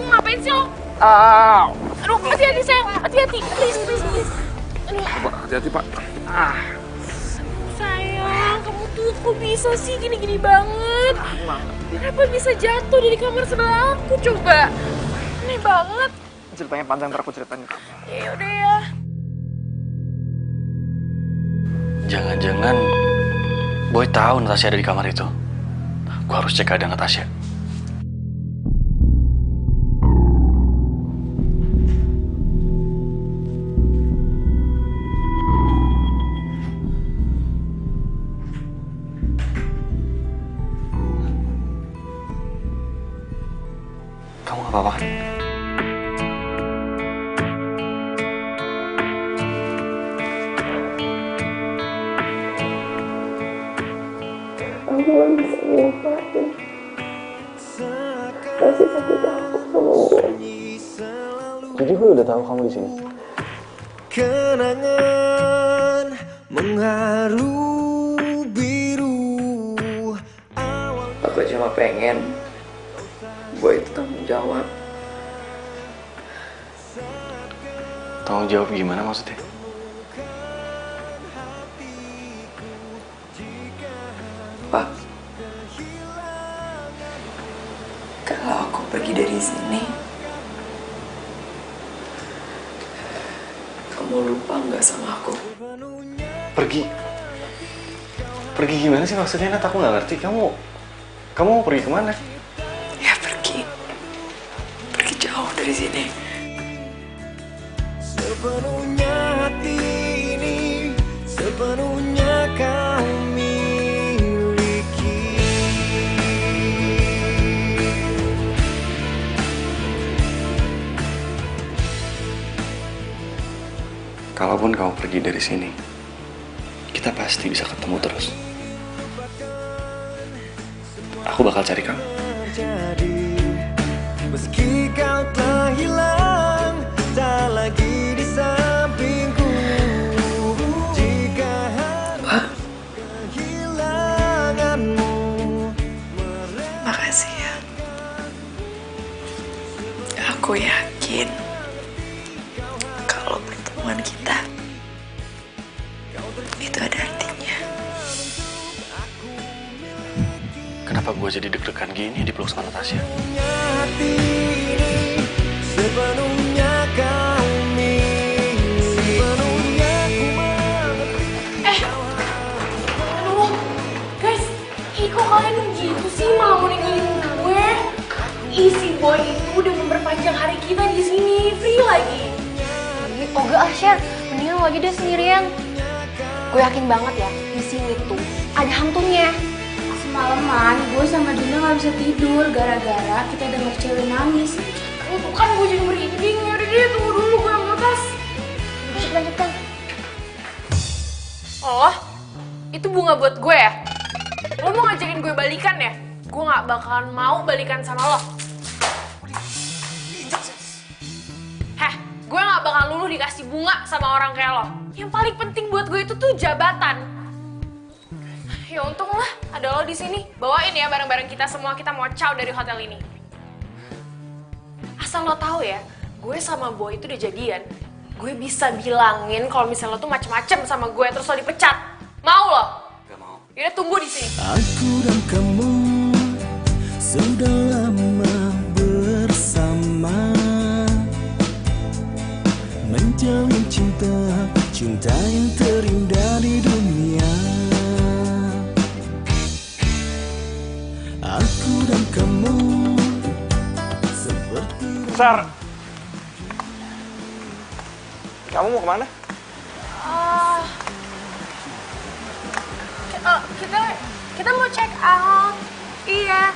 Ngapain sih lo? Aduh, hati-hati sayang, hati-hati, please. Aduh. Hati-hati Pak. Sayang, kamu tuh kok bisa sih gini-gini banget? Kenapa bisa jatuh dari kamar sebelah aku coba? Aneh banget. Ceritanya panjang, ntar aku ceritain ke kamu. Ya udah ya. Jangan-jangan Boy tahu Natasha ada di kamar itu. Gue harus cek keadaan Natasha. Kamu gak apa-apa kan? Aku gak bisa ngelupain kasih sakit aku sama Boy. Jadi gue udah tahu kamu di sini. Kenangan mengharu biru. Aku cuma pengen Boy itu tanggung jawab. Tanggung jawab gimana maksudnya? Pak, kalau aku pergi dari sini, kamu lupa nggak sama aku? Pergi Pergi gimana sih maksudnya, Nat? Aku nggak ngerti. Kamu mau pergi kemana? Ya pergi jauh dari sini. Sepenuhnya hati ini, sepenuhnya kau miliki. Kalaupun kamu pergi dari sini, kita pasti bisa ketemu terus. Aku bakal cari kamu. Jadi, meski kau telah hilang, tak lagi di sampingku. Jika harus kehilanganmu, Makasih ya. Aku yakin kalau pertemuan kita itu ada artinya. Kenapa gue jadi deg-degan gini di peluk sama Natasha? hati ini sepenuhnya kau miliki. Sepenuhnya ku mengerti. Aduh, guys, kok kalian gitu sih malah mau ninggalin gue? Isi boy itu udah memperpanjang hari kita di sini, free lagi. Oga Asya, mendingan lo aja deh sendirian. Gue yakin banget ya, di sini tuh ada hantunya. Semalaman gue sama Dinda nggak bisa tidur gara-gara kita denger cewek nangis. Itu kan gue jadi merinding. Yaudah deh, tunggu dulu gue ambil tas. Lanjutkan. Oh, itu bunga buat gue ya? Lo mau ngajakin gue balikan ya? Gue gak bakalan mau balikan sama lo. Heh, gue gak bakal luluh dikasih bunga sama orang kayak lo. Yang paling penting buat gue itu tuh jabatan. Ya untung lah, ada lo di sini. Bawain ya barang-barang kita semua, kita mau caw dari hotel ini. Asal lo tahu ya, gue sama Boy itu udah jadian. Gue bisa bilangin kalau misalnya lo tuh macem-macem sama gue terus lo dipecat. Mau lo? Gak mau. Yaudah tunggu di sini. Aku dan kamu sudah lama bersama, menjalin cinta yang terindah di dunia. Aku dan kamu seperti Sar, kamu mau kemana? Kita mau check out. Iya,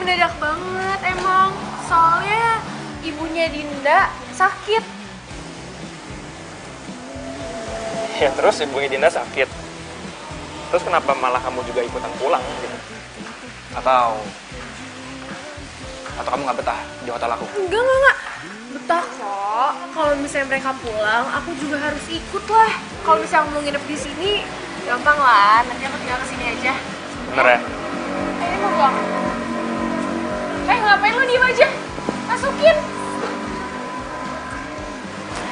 mendadak banget emang. Soalnya ibunya Dinda sakit. Ya terus ibunya Dinda sakit. Terus kenapa malah kamu juga ikutan pulang gitu? Atau kamu nggak betah di hotel aku? Enggak. Betah kok. Kalau misalnya mereka pulang, aku juga harus ikut lah. Kalau misalnya mau nginep di sini, gampang lah. Nanti aku tinggal kesini aja. Bener ya? Ini mau pulang. Ngapain lo diem aja? Masukin.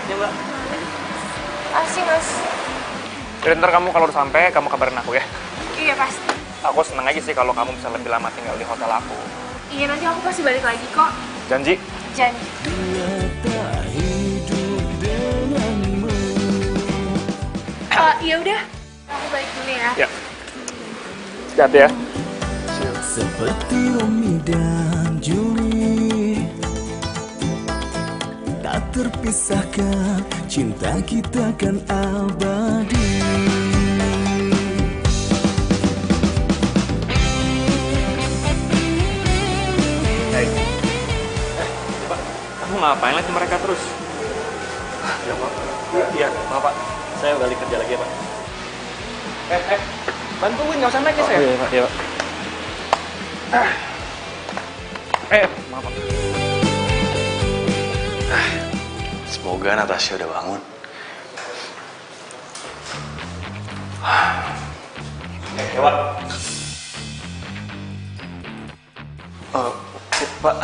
Ya mbak. Asih mas. Jadi ntar kamu kalau udah sampai, kamu kabarin aku ya. Iya pasti. Aku seneng aja sih kalau kamu bisa lebih lama tinggal di hotel aku. Iya nanti aku pasti balik lagi kok. Janji? Janji. Ya udah, aku balik dulu ya. Ya. Hati-hati ya. seperti Romi dan Juli, tak terpisahkan, cinta kita kan abadi. Hey. Pak, kamu ngapain lagi mereka terus? Ya Pak. Iya, maaf Pak. Saya balik kerja lagi ya Pak. Bantuin, nggak usah naik ya saya. Iya Pak, iya Pak. Maaf Pak. Semoga Natasha udah bangun. Ya Pak. Pak.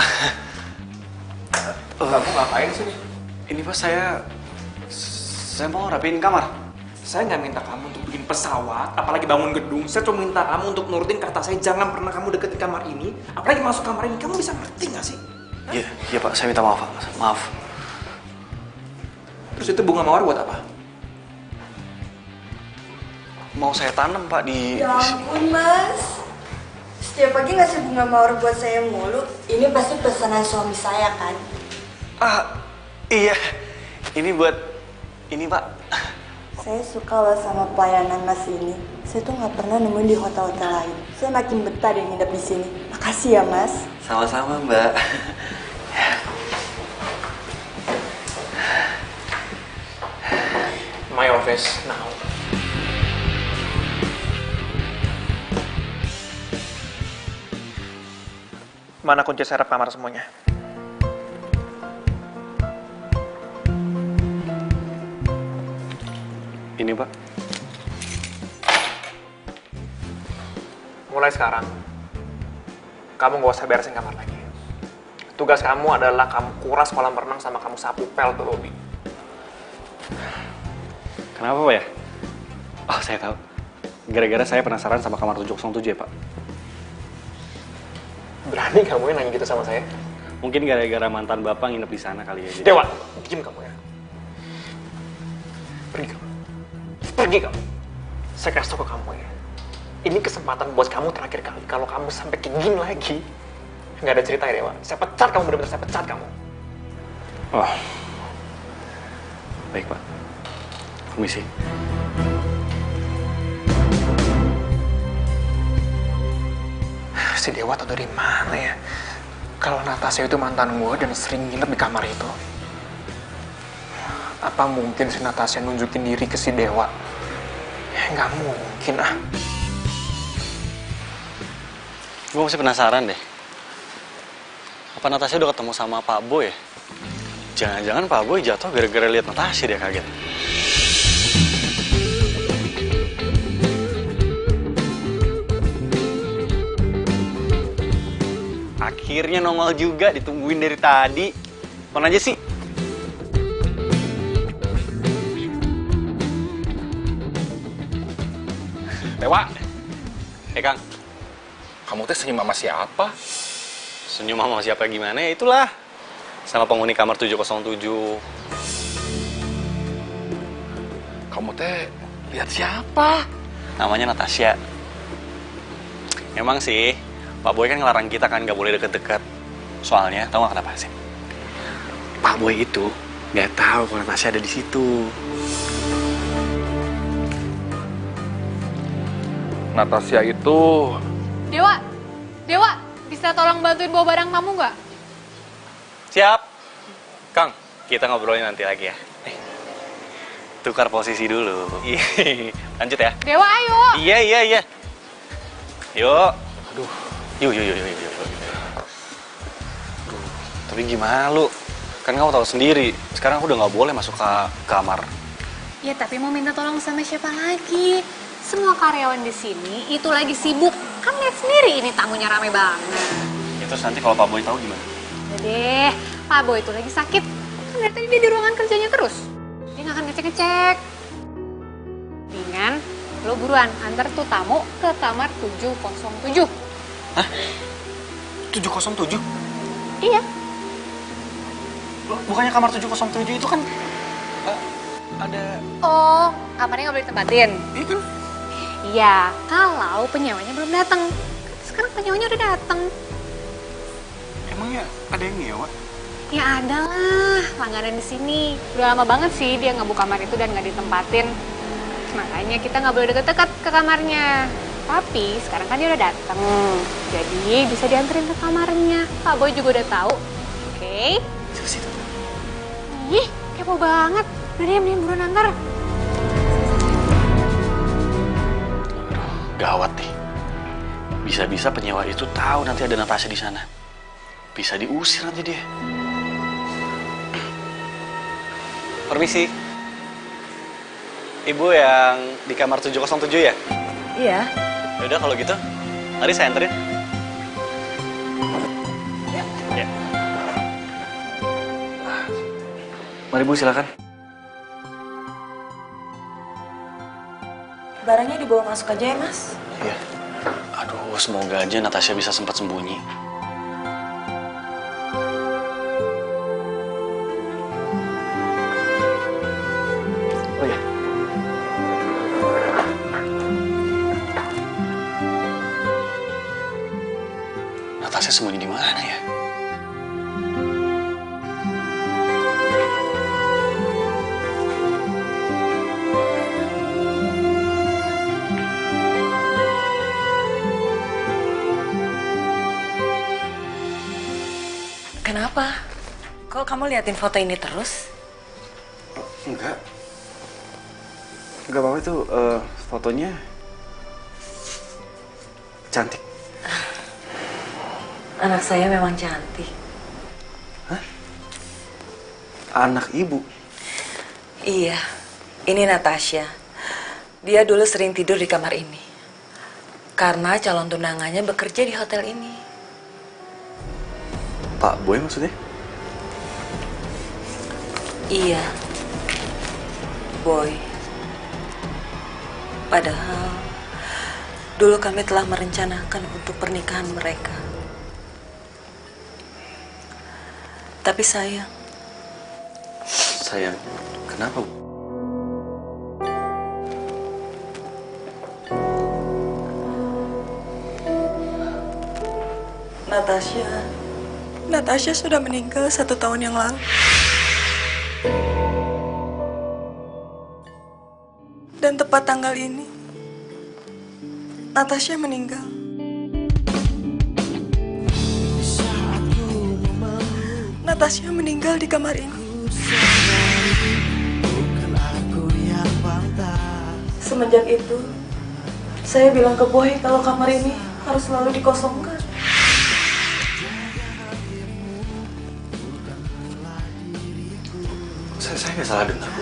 Kamu ngapain sih nih? Ini Pak, saya mau rapiin kamar. Saya nggak minta kamu untuk bikin pesawat, apalagi bangun gedung. Saya cuma minta kamu untuk nurutin kata saya, jangan pernah kamu deketin kamar ini, apalagi masuk kamar ini. Kamu bisa ngerti nggak sih? Iya Pak, saya minta maaf Pak. Maaf. Terus itu bunga mawar buat apa? mau saya tanam, Pak, di... Ya ampun, Mas. Setiap pagi ngasih bunga mawar buat saya mulu. Ini pasti pesanan suami saya, kan? Iya. Ini buat... Ini, Pak. Saya suka loh sama pelayanan Mas ini. Saya tuh nggak pernah nemuin di hotel-hotel lain. Saya makin betah deh nginep di sini. Makasih ya, Mas. Sama-sama, Mbak. My office now. Mana kunci serep kamar semuanya? Ini, Pak. Mulai sekarang, kamu gak usah beresin kamar lagi. Tugas kamu adalah kamu kuras kolam renang sama kamu sapu pel tuh lobby. Kenapa, Pak ya? Oh, saya tahu. Gara-gara saya penasaran sama kamar 707 ya, Pak. Berani kamu yang nanya gitu sama saya? Mungkin gara-gara mantan Bapak nginep di sana kali ya. Jadi... Dewa, diam kamu ya. Pergi kamu. Pergi kamu. Saya kasih tau ke kamu ya. Ini kesempatan buat kamu terakhir kali. Kalau kamu sampai kayak gini lagi, nggak ada cerita ya, Dewa. Saya pecat kamu, bener-bener saya pecat kamu. Oh. Baik, Pak. Permisi. Si Dewa tau dari mana ya? Kalau Natasha itu mantan gue dan sering nginep di kamar itu. Apa mungkin si Natasha nunjukin diri ke si Dewa? Ya nggak mungkin ah. Gue masih penasaran deh. Apa Natasha udah ketemu sama Pak Boy ya? Jangan-jangan Pak Boy jatuh gara-gara lihat Natasha dia kaget. Akhirnya nongol juga, ditungguin dari tadi. Mana aja sih? Dewa, Kang. kamu teh senyum sama siapa? Senyum sama siapa gimana ya itulah. Sama penghuni kamar 707. Kamu teh lihat siapa? Namanya Natasha. Emang sih, Pak Boy kan ngelarang kita kan nggak boleh deket-deket. Soalnya, tahu nggak kenapa sih? Pak Boy itu nggak tahu kalau Natasha ada di situ. Natasha itu... Dewa, bisa tolong bantuin bawa barang tamu nggak? Siap. Kang, kita ngobrolin nanti lagi ya. Tukar posisi dulu. Lanjut ya. Dewa, ayo. Iya. Yuk. Aduh. Yuk. Tapi gimana lu? Kan kamu tahu sendiri, sekarang aku udah nggak boleh masuk ke kamar. Ya tapi mau minta tolong sama siapa lagi? Semua karyawan di sini itu lagi sibuk. Kan lihat sendiri ini tamunya rame banget. Ya, terus nanti kalau Pak Boy tahu gimana? Udah deh, Pak Boy itu lagi sakit. Kan dari tadi dia di ruangan kerjanya terus. Dia nggak akan ngecek-ngecek. Mendingan lo buruan antar tuh tamu ke kamar 707. Hah? 707? Iya. Bukannya kamar 707 itu kan ada... Oh, kamarnya nggak boleh ditempatin? Iya kan? Iya, kalau penyewanya belum datang. Sekarang penyewanya udah datang. Emangnya ada yang nyewa? Ya ada lah, langganan di sini. Udah lama banget sih dia ngebuka kamar itu dan nggak ditempatin. Makanya kita nggak boleh deket-deket ke kamarnya. Tapi sekarang kan dia udah datang. Jadi bisa dianterin ke kamarnya. Pak Boy juga udah tahu. Oke? Siapa sih itu? Ih, kepo banget. Udah deh, mending buruan antar. Gawat nih. Bisa-bisa penyewa itu tahu nanti ada Natasha di sana. Bisa diusir nanti dia. Permisi. Ibu yang di kamar 707 ya? Iya. Yaudah kalau gitu, mari saya anterin. Ya. Mari Bu, silakan. Barangnya dibawa masuk aja ya, Mas. Iya. Aduh, semoga aja Natasha bisa sempat sembunyi. Oh ya. Natasha sembunyi di mana ya? Kenapa? Kok kamu liatin foto ini terus? Enggak. Enggak apa-apa itu fotonya cantik. Anak saya memang cantik. Hah? Anak ibu? Iya, ini Natasha. Dia dulu sering tidur di kamar ini. Karena calon tunangannya bekerja di hotel ini. Pak Boy maksudnya? Iya, Boy. Padahal dulu kami telah merencanakan untuk pernikahan mereka. Tapi sayang. Sayang, kenapa, Bu? Natasha sudah meninggal 1 tahun yang lalu. Dan tepat tanggal ini, Natasha meninggal. Natasha meninggal di kamar ini. Semenjak itu, saya bilang ke Boy kalau kamar ini harus selalu dikosongkan. Saya nggak salah dengar, Bu.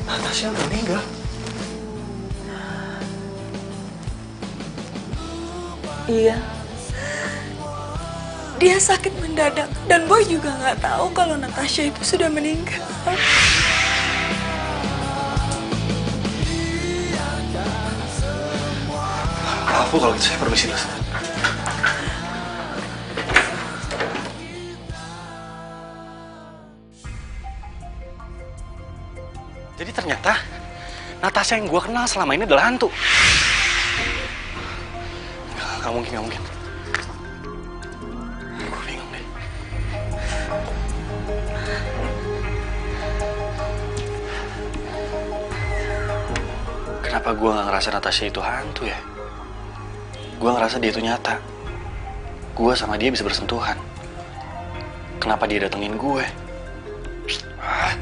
Natasha udah meninggal. Iya. Dia sakit mendadak dan Boy juga nggak tahu kalau Natasha itu sudah meninggal. Maaf, Bu, kalau gitu saya permisi dulu. Jadi ternyata Natasha yang gue kenal selama ini adalah hantu. Gak mungkin, gak mungkin. Gue bingung deh. Kenapa gue gak ngerasa Natasha itu hantu ya? Gue ngerasa dia itu nyata. Gue sama dia bisa bersentuhan. Kenapa dia datengin gue? Hah?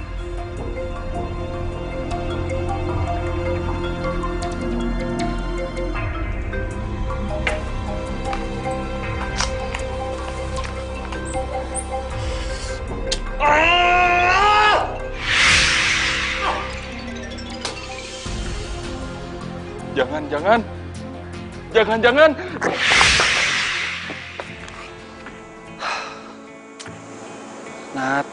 Jangan. Nat,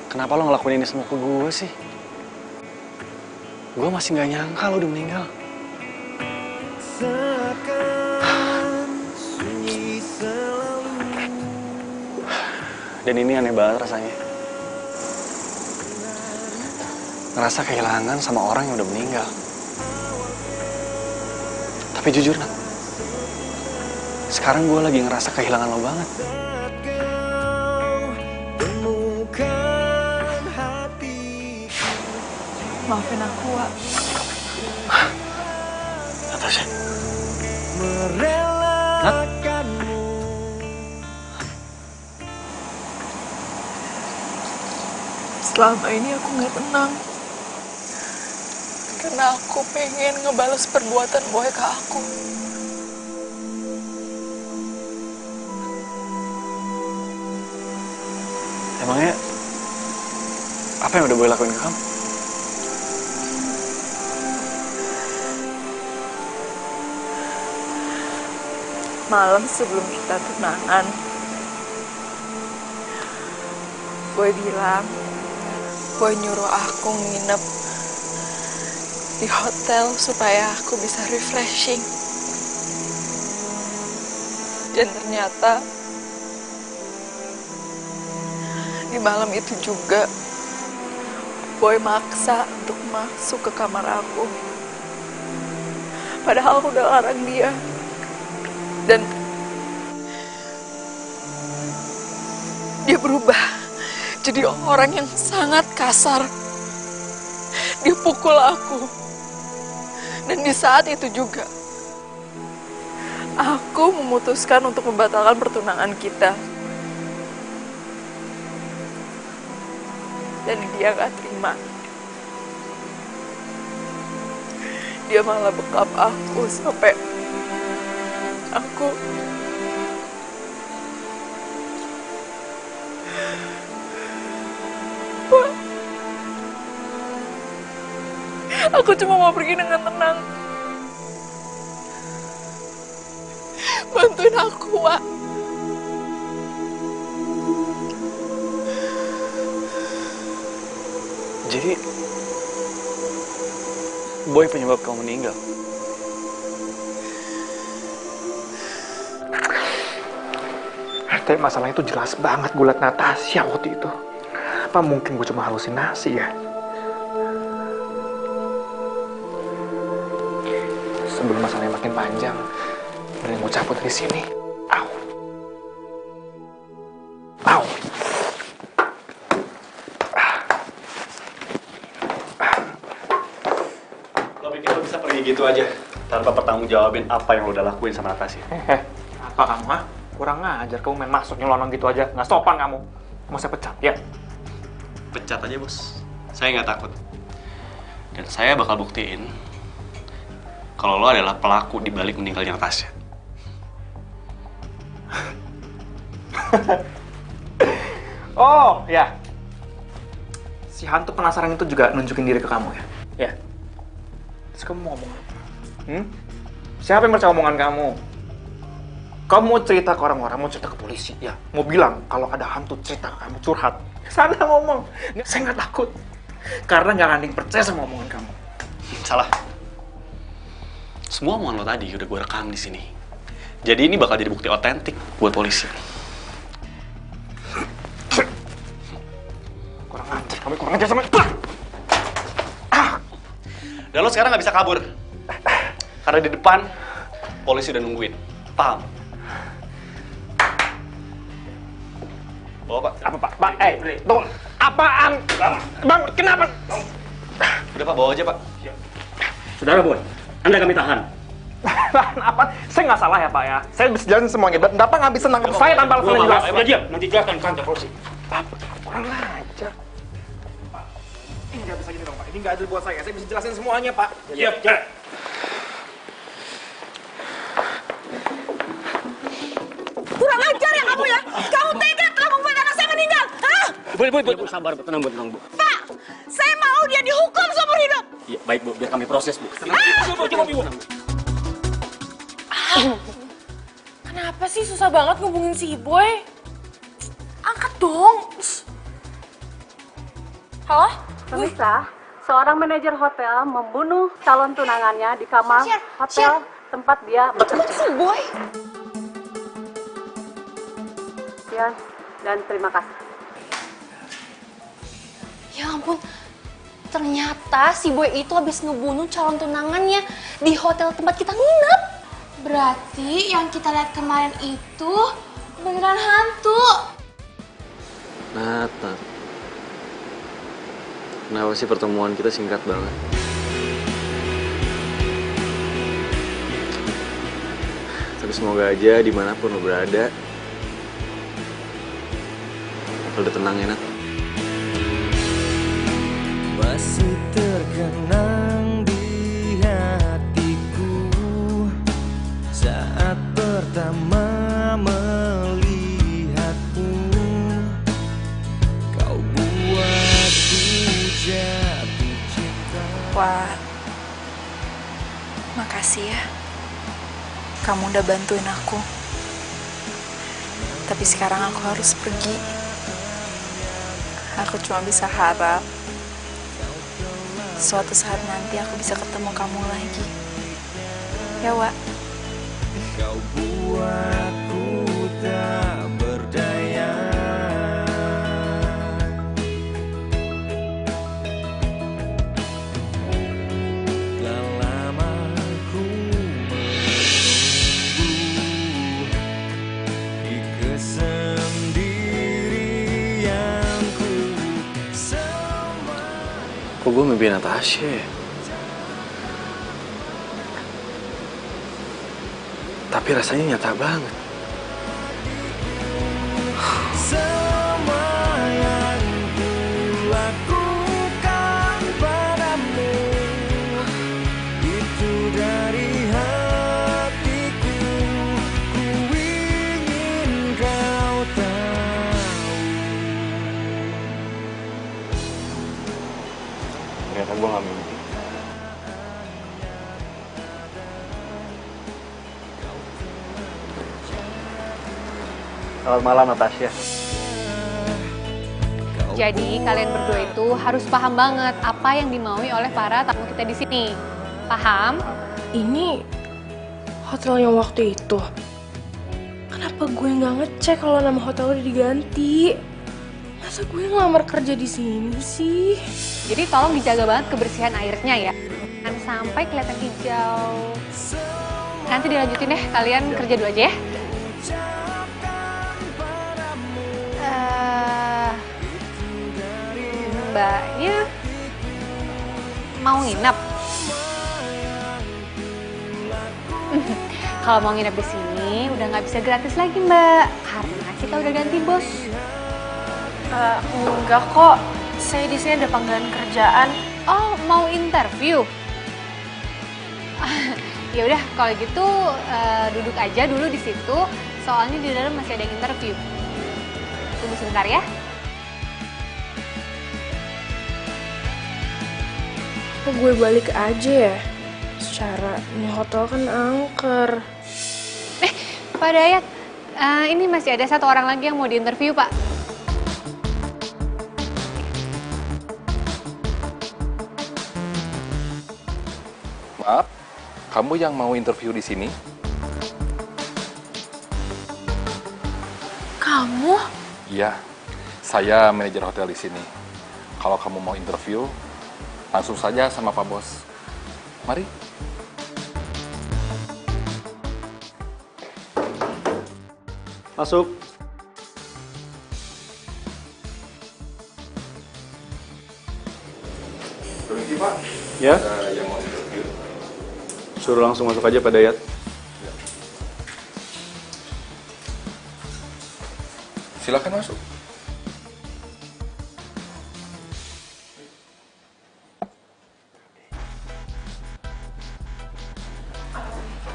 kenapa lo ngelakuin ini semua ke gue sih? Gue masih gak nyangka lo udah meninggal. Dan ini aneh banget rasanya. Ngerasa kehilangan sama orang yang udah meninggal. Tapi jujur, Nat, sekarang gue lagi ngerasa kehilangan lo banget. Maafin aku, Wak. Natasha. Nat. Selama ini aku nggak tenang. Karena aku pengen ngebales perbuatan Boy ke aku. Emangnya apa yang udah Boy lakuin ke kamu? Malam sebelum kita tunangan, Boy bilang, Boy nyuruh aku nginep di hotel supaya aku bisa refreshing. Dan ternyata di malam itu juga Boy maksa untuk masuk ke kamar aku. Padahal aku udah larang dia. Dan dia berubah jadi orang yang sangat kasar. Dia pukul aku. Dan di saat itu juga, aku memutuskan untuk membatalkan pertunangan kita. Dan dia gak terima. Dia malah bekap aku sampai aku cuma mau pergi dengan tenang. Bantuin aku, Wak. Jadi, Boy penyebab kamu meninggal? Tapi masalahnya itu jelas banget gue liat Natasha waktu itu. Apa mungkin gue cuma halusinasi ya? Sebelum masalahnya makin panjang, mending gue cabut dari sini. Au. Au. Lo pikir lo bisa pergi gitu aja tanpa pertanggungjawabin apa yang lo udah lakuin sama Natasha? Apa kamu, ha? Kurang ngajar, kamu main masuk nyelonong gitu aja. Nggak sopan kamu. Mau saya pecat, ya? Pecat aja, Bos. Saya nggak takut. Dan saya bakal buktiin kalau lo adalah pelaku di balik meninggalnya Natasha. Oh, ya. Si hantu penasaran itu juga nunjukin diri ke kamu, ya? Ya. Terus kamu mau ngomong apa? Siapa yang percaya omongan kamu? Kamu mau cerita ke orang-orang, mau cerita ke polisi, ya? Mau bilang kalau ada hantu cerita ke kamu, curhat. Sana ngomong. Saya nggak takut. Karena nggak akan ada yang percaya sama omongan kamu. Salah. Semua omongan lo tadi udah gue rekam di sini. Jadi ini bakal jadi bukti otentik buat polisi. Kurang ajar, kamu kurang ajar sama... Dan lo sekarang nggak bisa kabur. Karena di depan, polisi udah nungguin. Paham? Bawa, Pak. Apa, Pak? Pak, tunggu. Apaan? Bang, kenapa? Udah, Pak, bawa aja, Pak. Saudara Boy, Anda kami tahan. Apa? Saya nggak salah ya, Pak, ya? Saya bisa jelasin semuanya. Dan Bapak nggak bisa nangkep saya tanpa alasan yang jelas. Udah diam, nanti jelaskan ke kantor polisi. Bapak, kurang ajar. Pak, ini nggak bisa gini dong, Pak. Ini nggak adil buat saya. Saya bisa jelasin semuanya, Pak. Siap, jalan. kurang ajar ya kamu ya. Kamu tega telah membuat anak saya meninggal. Hah? Bu, sabar, tenang, Bu. Pak, saya mau dia dihukum seumur hidup. Ya, baik, Bu. Biar kami proses, Bu. Coba, Bu. Kenapa sih susah banget ngubungin si Boy? Angkat dong. Halo? Pemirsa, seorang manajer hotel membunuh calon tunangannya di kamar hotel tempat dia bekerja. Si Boy. Sekian dan terima kasih. Ya ampun, ternyata si Boy itu habis ngebunuh calon tunangannya di hotel tempat kita nginep. Berarti yang kita lihat kemarin itu beneran hantu. Nata, kenapa sih pertemuan kita singkat banget? Tapi semoga aja dimanapun lo berada, lo udah tenang ya, Nat. Masih terkenang di hatiku saat pertama melihatmu. Kau buatku jatuh cinta. Wah, makasih ya. Kamu udah bantuin aku. Tapi sekarang aku harus pergi. Aku cuma bisa harap suatu saat nanti aku bisa ketemu kamu lagi. Ya, Wak. Kau buatku tak berdaya. Telah lama ku menunggu Kok gue mimpi Natasha ya? Tapi rasanya nyata banget. Semua yang kulakukan padamu itu dari hatiku. Ku ingin kau tahu. Ternyata gue gak mimpi. Selamat malam, Natasha. Jadi kalian berdua itu harus paham banget apa yang dimaui oleh para tamu kita di sini. Paham? Ini hotel yang waktu itu. Kenapa gue nggak ngecek kalau nama hotel udah diganti? Masa gue ngelamar kerja di sini sih? Jadi tolong dijaga banget kebersihan airnya ya. Jangan sampai kelihatan hijau. Nanti dilanjutin deh, kalian kerja dulu aja ya. Mbaknya mau nginep. Kalau mau nginep di sini udah nggak bisa gratis lagi Mbak, karena kita udah ganti bos. Enggak kok, saya di sini ada panggilan kerjaan. Oh, mau interview? Ya udah, kalau gitu duduk aja dulu di situ. Soalnya di dalam masih ada yang interview. Tunggu sebentar ya. Apa gue balik aja ya? Secara ini hotel kan angker. Pak Dayat, ini masih ada satu orang lagi yang mau diinterview, Pak. Maaf, kamu yang mau interview di sini? Kamu? Iya, saya manajer hotel di sini. Kalau kamu mau interview, langsung saja sama Pak Bos. Mari. Masuk. Permisi Pak. Ya? Ada yang mau interview. Suruh langsung masuk aja Pak Dayat. Silakan masuk.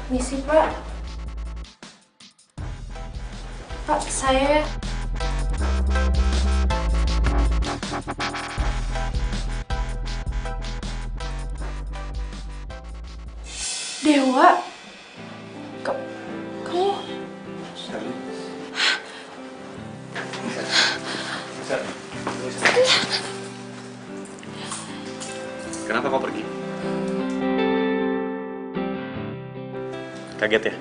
Misi Pak. Pak, saya... Dewa? Kamu... Kenapa kau pergi? Kaget ya?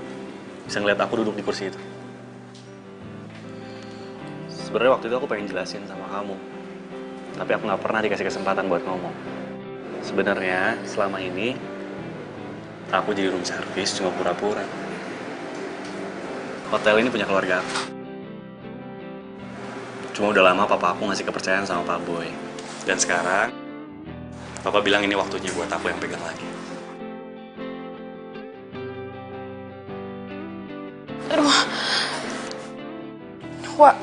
Bisa ngeliat aku duduk di kursi itu. Sebenarnya waktu itu aku pengen jelasin sama kamu. Tapi aku nggak pernah dikasih kesempatan buat ngomong. Sebenarnya selama ini aku jadi room service cuma pura-pura. Hotel ini punya keluarga aku. Cuma udah lama papa aku ngasih kepercayaan sama Pak Boy. Dan sekarang papa bilang ini waktunya buat aku yang pegang lagi. Aduh. Wak,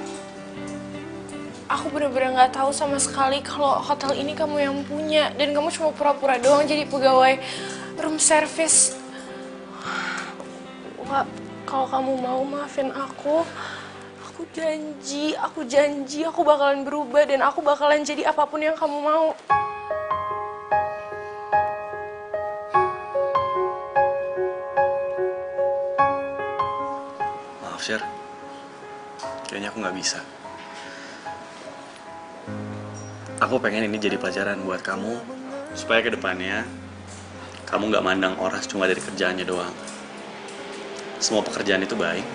aku bener-bener nggak tahu sama sekali kalau hotel ini kamu yang punya dan kamu cuma pura-pura doang jadi pegawai room service. Wak, kalau kamu mau maafin aku janji aku bakalan berubah dan aku bakalan jadi apapun yang kamu mau. Maaf, Sher. Kayaknya aku nggak bisa. Aku pengen ini jadi pelajaran buat kamu, supaya kedepannya kamu nggak mandang orang cuma dari kerjaannya doang. Semua pekerjaan itu baik.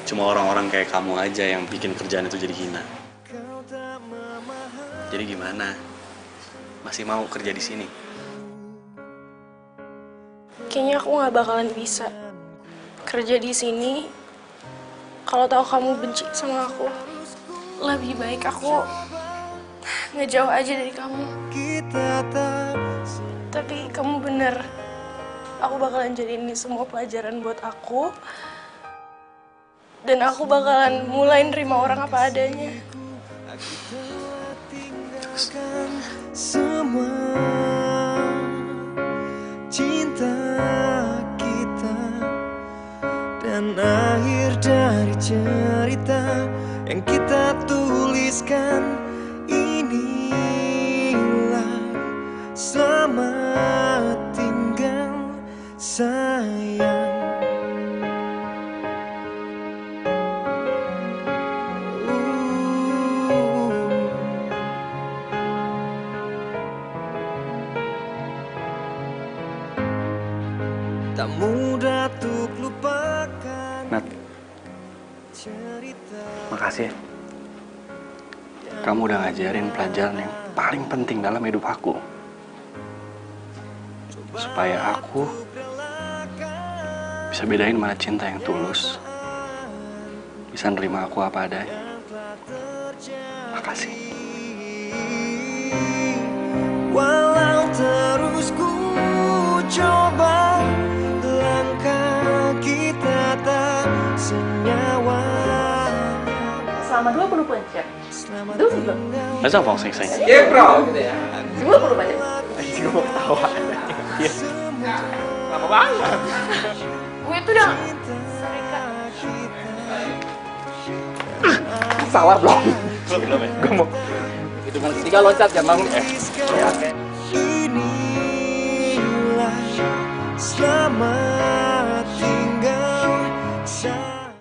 Cuma orang-orang kayak kamu aja yang bikin kerjaan itu jadi hina. Jadi gimana? Masih mau kerja di sini? Kayaknya aku nggak bakalan bisa kerja di sini. Kalau tahu kamu benci sama aku, lebih baik aku ngejauh aja dari kamu. Tapi kamu bener. Aku bakalan jadi ini semua pelajaran buat aku. Dan aku bakalan mulai nerima orang apa adanya. Semua cinta kita dan akhir dari cerita yang kita tuliskan, inilah selamat tinggal sayang. Tak mudah untuk lupakan. Nat, makasih ya. Kamu udah ngajarin pelajaran yang paling penting dalam hidup aku. Supaya aku bisa bedain mana cinta yang tulus, bisa nerima aku apa adanya. Makasih. Walau terus ku coba, langkah kita tak senyawa. Selama 20 jam. Itu belum. Masa Phong Sing Sing? Ya bro, gitu ya. 20 banyak. Gue mau ketawa. Iya. Lama banget. Gue tuh udah serikat. Salah belum? Belum ya? Gue mau. Hitungan ketiga loncat jangan bangun. Inilah selamat